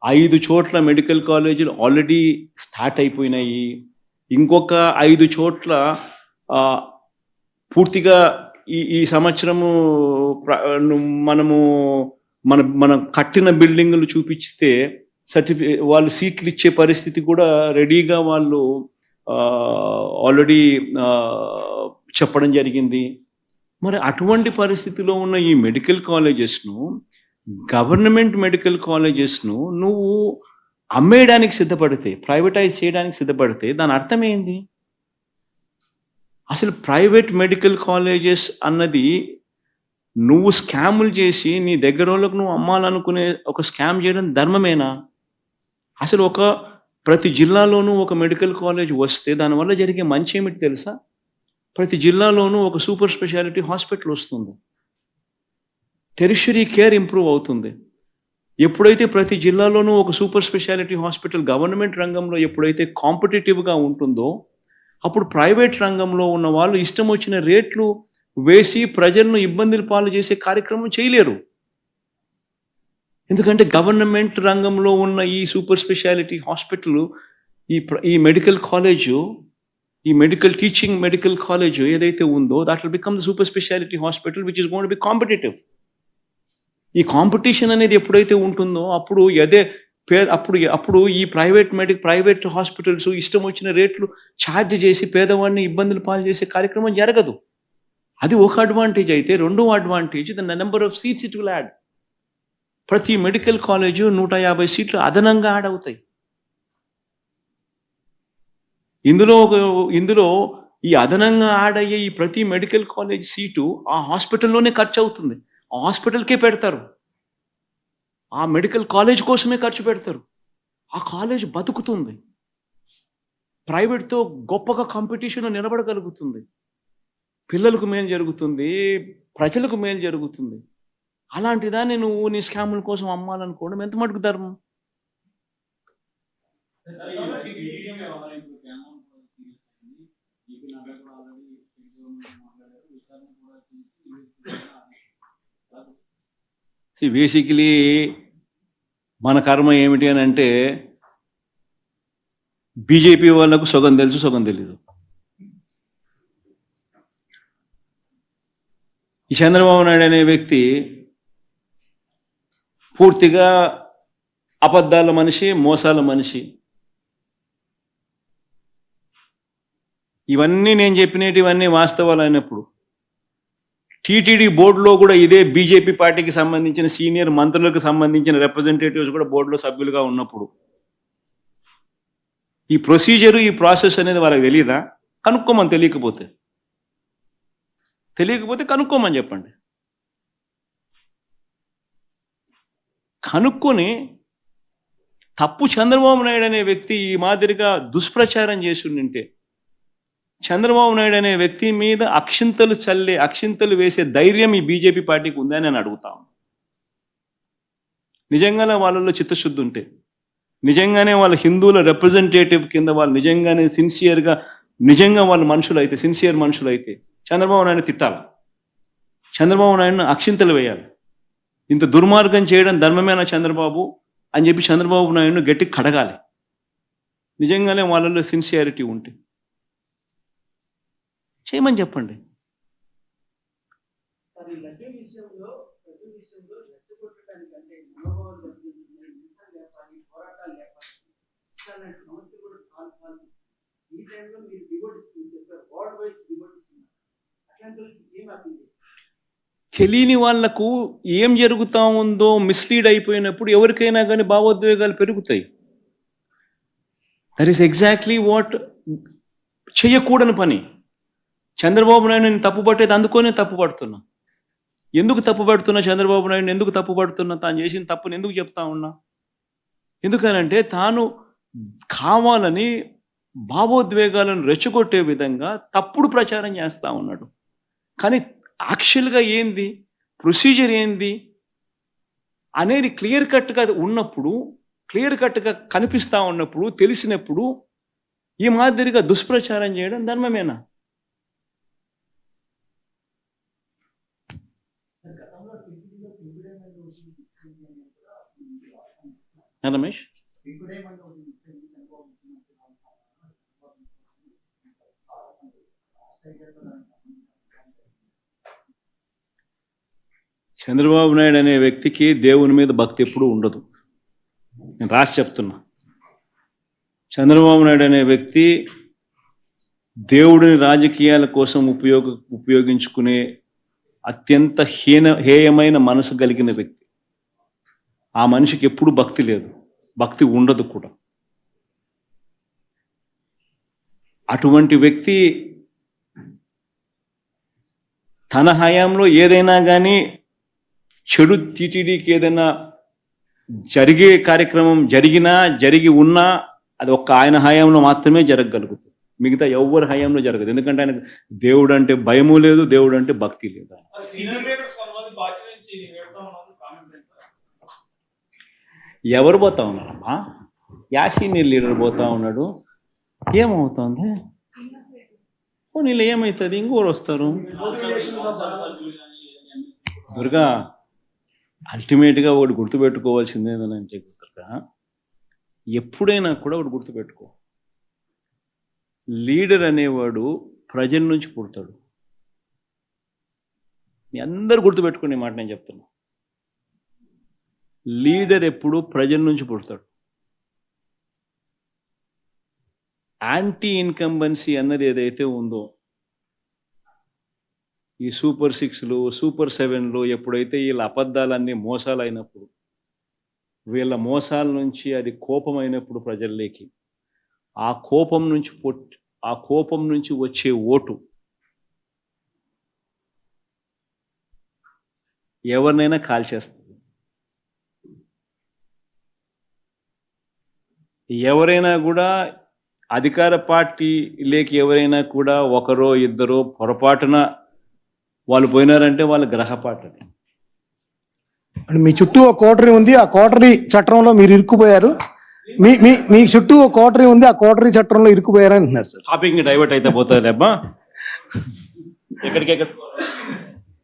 5 చోట్ల మెడికల్ కాలేజీలు ఆల్రెడీ స్టార్ట్ అయిపోయినాయి. ఇంకొక 5 చోట్ల పూర్తిగా ఈ సంవత్సరము మనం కట్టిన బిల్డింగులు చూపిస్తే వాళ్ళు సీట్లు ఇచ్చే పరిస్థితి కూడా రెడీగా వాళ్ళు ఆల్రెడీ చెప్పడం జరిగింది. మరి అటువంటి పరిస్థితిలో ఉన్న ఈ మెడికల్ కాలేజెస్ను, గవర్నమెంట్ మెడికల్ కాలేజెస్ను నువ్వు అమ్మేయడానికి సిద్ధపడితే, ప్రైవేటైజ్ చేయడానికి సిద్ధపడితే దాని అర్థం ఏంటి? అసలు ప్రైవేట్ మెడికల్ కాలేజెస్ అన్నది నువ్వు స్కాములు చేసి నీ దగ్గర వాళ్ళకు నువ్వు అమ్మాలనుకునే ఒక స్కామ్ చేయడం ధర్మమేనా? అసలు ప్రతి జిల్లాలోనూ ఒక మెడికల్ కాలేజ్ వస్తే దానివల్ల జరిగే మంచి ఏమిటి తెలుసా? ప్రతి జిల్లాలోనూ ఒక సూపర్ స్పెషాలిటీ హాస్పిటల్ వస్తుంది, టెరిషరీ కేర్ ఇంప్రూవ్ అవుతుంది. ఎప్పుడైతే ప్రతి జిల్లాలోనూ ఒక సూపర్ స్పెషాలిటీ హాస్పిటల్ గవర్నమెంట్ రంగంలో ఎప్పుడైతే కాంపిటేటివ్గా ఉంటుందో, అప్పుడు ప్రైవేట్ రంగంలో ఉన్న వాళ్ళు ఇష్టం వచ్చిన రేట్లు వేసి ప్రజలను ఇబ్బందులు పాలు చేసే కార్యక్రమం చేయలేరు. ఎందుకంటే గవర్నమెంట్ రంగంలో ఉన్న ఈ సూపర్ స్పెషాలిటీ హాస్పిటల్, ఈ మెడికల్ కాలేజు, ఈ మెడికల్ కాలేజ్ ఏదైతే ఉందో that will become the super speciality hospital which is going to be competitive. ఈ కాంపిటీషన్ అనేది ఎప్పుడైతే ఉంటుందో అప్పుడు ఈ ప్రైవేట్ హాస్పిటల్స్ ఇష్టం వచ్చిన రేట్లు ఛార్జ్ చేసి పేదవాడిని ఇబ్బందులు పాలు చేసే కార్యక్రమం జరగదు. అది ఒక అడ్వాంటేజ్ అయితే, రెండో advantage the number of seats it will add. ప్రతి మెడికల్ కాలేజు 150 సీట్లు అదనంగా యాడ్ అవుతాయి. ఇందులో ఈ అదనంగా యాడ్ అయ్యే ఈ ప్రతి మెడికల్ కాలేజ్ సీటు ఆ హాస్పిటల్లోనే ఖర్చు అవుతుంది. ఆ హాస్పిటల్కే పెడతారు, ఆ మెడికల్ కాలేజ్ కోసమే ఖర్చు పెడతారు. ఆ కాలేజ్ బతుకుతుంది, ప్రైవేట్తో గొప్పగా కాంపిటీషన్ నిలబడగలుగుతుంది. పిల్లలకు మేలు జరుగుతుంది, ప్రజలకు మేలు జరుగుతుంది. అలాంటి దాన్ని నువ్వు నీ స్కాముల కోసం అమ్మాలనుకోవడం ఎంత మటుకు ధర్మం? బేసికలీ మన కర్మ ఏమిటి అని అంటే, బీజేపీ వాళ్ళకు సగం తెలుసు, సగం తెలీదు. ఈ చంద్రబాబు నాయుడు అనే వ్యక్తి పూర్తిగా అబద్ధాల మనిషి, మోసాల మనిషి. ఇవన్నీ నేను చెప్పినటివన్నీ వాస్తవాలు అయినప్పుడు టీటీడీ బోర్డులో కూడా ఇదే బీజేపీ పార్టీకి సంబంధించిన సీనియర్ మంత్రులకు సంబంధించిన రిప్రజెంటేటివ్స్ కూడా బోర్డులో సభ్యులుగా ఉన్నప్పుడు ఈ ప్రొసీజరు, ఈ ప్రాసెస్ అనేది వాళ్ళకి తెలియదా? కనుక్కోమని, తెలియకపోతే కనుక్కోమని చెప్పండి. కనుక్కొని తప్పు చంద్రబాబు నాయుడు అనే వ్యక్తి ఈ మాదిరిగా దుష్ప్రచారం చేసి ఉంటే, చంద్రబాబు నాయుడు అనే వ్యక్తి మీద అక్షింతలు వేసే ధైర్యం ఈ బీజేపీ పార్టీకి ఉందని నేను అడుగుతాను. నిజంగానే వాళ్ళలో చిత్తశుద్ధి ఉంటే, నిజంగానే వాళ్ళ హిందువుల రిప్రజెంటేటివ్ కింద వాళ్ళు నిజంగానే నిజంగా వాళ్ళ మనుషులైతే, సిన్సియర్ మనుషులైతే చంద్రబాబు నాయుడు తిట్టాలి, చంద్రబాబు నాయుడును అక్షింతలు వేయాలి. ఇంత దుర్మార్గం చేయడం ధర్మమేనా చంద్రబాబు అని చెప్పి చంద్రబాబు నాయుడును గట్టి కడగాలి. నిజంగానే వాళ్ళలో సిన్సియారిటీ ఉంటే చేయమని చెప్పండి. తెలియని వాళ్లకు ఏం జరుగుతా ఉందో మిస్లీడ్ అయిపోయినప్పుడు ఎవరికైనా కానీ భావోద్వేగాలు పెరుగుతాయి. దట్ ఈస్ ఎగ్జాక్ట్లీ వాట్ చెయ్యకూడని పని. చంద్రబాబు నాయుడు నేను తప్పు పట్టేది అందుకోనే తప్పు పడుతున్నా. ఎందుకు తప్పు పడుతున్నా చంద్రబాబు నాయుడు ఎందుకు తప్పు పడుతున్నా? తాను చేసిన తప్పుని ఎందుకు చెప్తా ఉన్నా? ఎందుకనంటే తాను కావాలని భావోద్వేగాలను రెచ్చగొట్టే విధంగా తప్పుడు ప్రచారం చేస్తూ ఉన్నాడు. కానీ యాక్చువల్గా ఏంది, ప్రొసీజర్ ఏంది అనేది క్లియర్ కట్గా ఉన్నప్పుడు, క్లియర్ కట్గా కనిపిస్తూ ఉన్నప్పుడు, తెలిసినప్పుడు ఈ మాదిరిగా దుష్ప్రచారం చేయడం ధర్మమేనా? రమేష్, చంద్రబాబు నాయుడు అనే వ్యక్తికి దేవుని మీద భక్తి ఎప్పుడూ ఉండదు. నేను రాసి చెప్తున్నా. చంద్రబాబు నాయుడు అనే వ్యక్తి దేవుడిని రాజకీయాల కోసం ఉపయోగించుకునే అత్యంత హేయమైన మనసు కలిగిన వ్యక్తి. ఆ మనిషికి ఎప్పుడు భక్తి లేదు, భక్తి ఉండదు కూడా. అటువంటి వ్యక్తి తన హయాంలో ఏదైనా కానీ చెడు టీటీడీకి ఏదైనా జరిగే కార్యక్రమం జరిగి ఉన్నా అది ఒక్క ఆయన హయాంలో మాత్రమే జరగగలుగుతుంది. మిగతా ఎవరి హయాంలో జరగదు. ఎందుకంటే ఆయనకు దేవుడు అంటే భయము లేదు, దేవుడు అంటే భక్తి లేదు. ఎవరు పోతా ఉన్నారమ్మా? యా సీనియర్ లీడర్ పోతా ఉన్నాడు. ఏమవుతుంది? నీళ్ళు ఏమవుతుంది? ఇంకోరు వస్తారు. దుర్గా, అల్టిమేట్గా ఒకటి గుర్తుపెట్టుకోవాల్సింది ఏంటంటే దుర్గా, ఎప్పుడైనా కూడా ఒకటి గుర్తుపెట్టుకో, లీడర్ అనేవాడు ప్రజల నుంచి పుడతాడు. మీ అందరూ గుర్తుపెట్టుకునే మాట నేను చెప్తున్నా. లీడర్ ఎప్పుడు ప్రజల నుంచి పుడతాడు. యాంటీ ఇన్కంబెన్సీ అన్నది ఏదైతే ఉందో, ఈ సూపర్ 6లు, సూపర్ 7లు ఎప్పుడైతే వీళ్ళ అబద్ధాలన్నీ మోసాలు అయినప్పుడు, వీళ్ళ మోసాల నుంచి అది కోపం అయినప్పుడు ప్రజల్లోకి, ఆ కోపం నుంచి వచ్చే ఓటు ఎవరినైనా కాల్చేస్తుంది. ఎవరైనా కూడా అధికార పార్టీలోకి ఎవరైనా కూడా ఒకరో ఇద్దరో పొరపాటున వాళ్ళు పోయినారంటే వాళ్ళ గ్రహపాటు. మీ చుట్టూ ఒక కోటరీ ఉంది, ఆ కోటరీ చట్టంలో మీరు ఇరుక్కుపోయారు. మీ చుట్టూ ఒక కోటరీ ఉంది, ఆ కోటరీ చట్టంలో ఇరుక్కుపోయారు అంటున్నారు సార్. టాపిక్ డైవర్ట్ అయితే పోతుంది అబ్బా. ఎక్కడికెక్కడ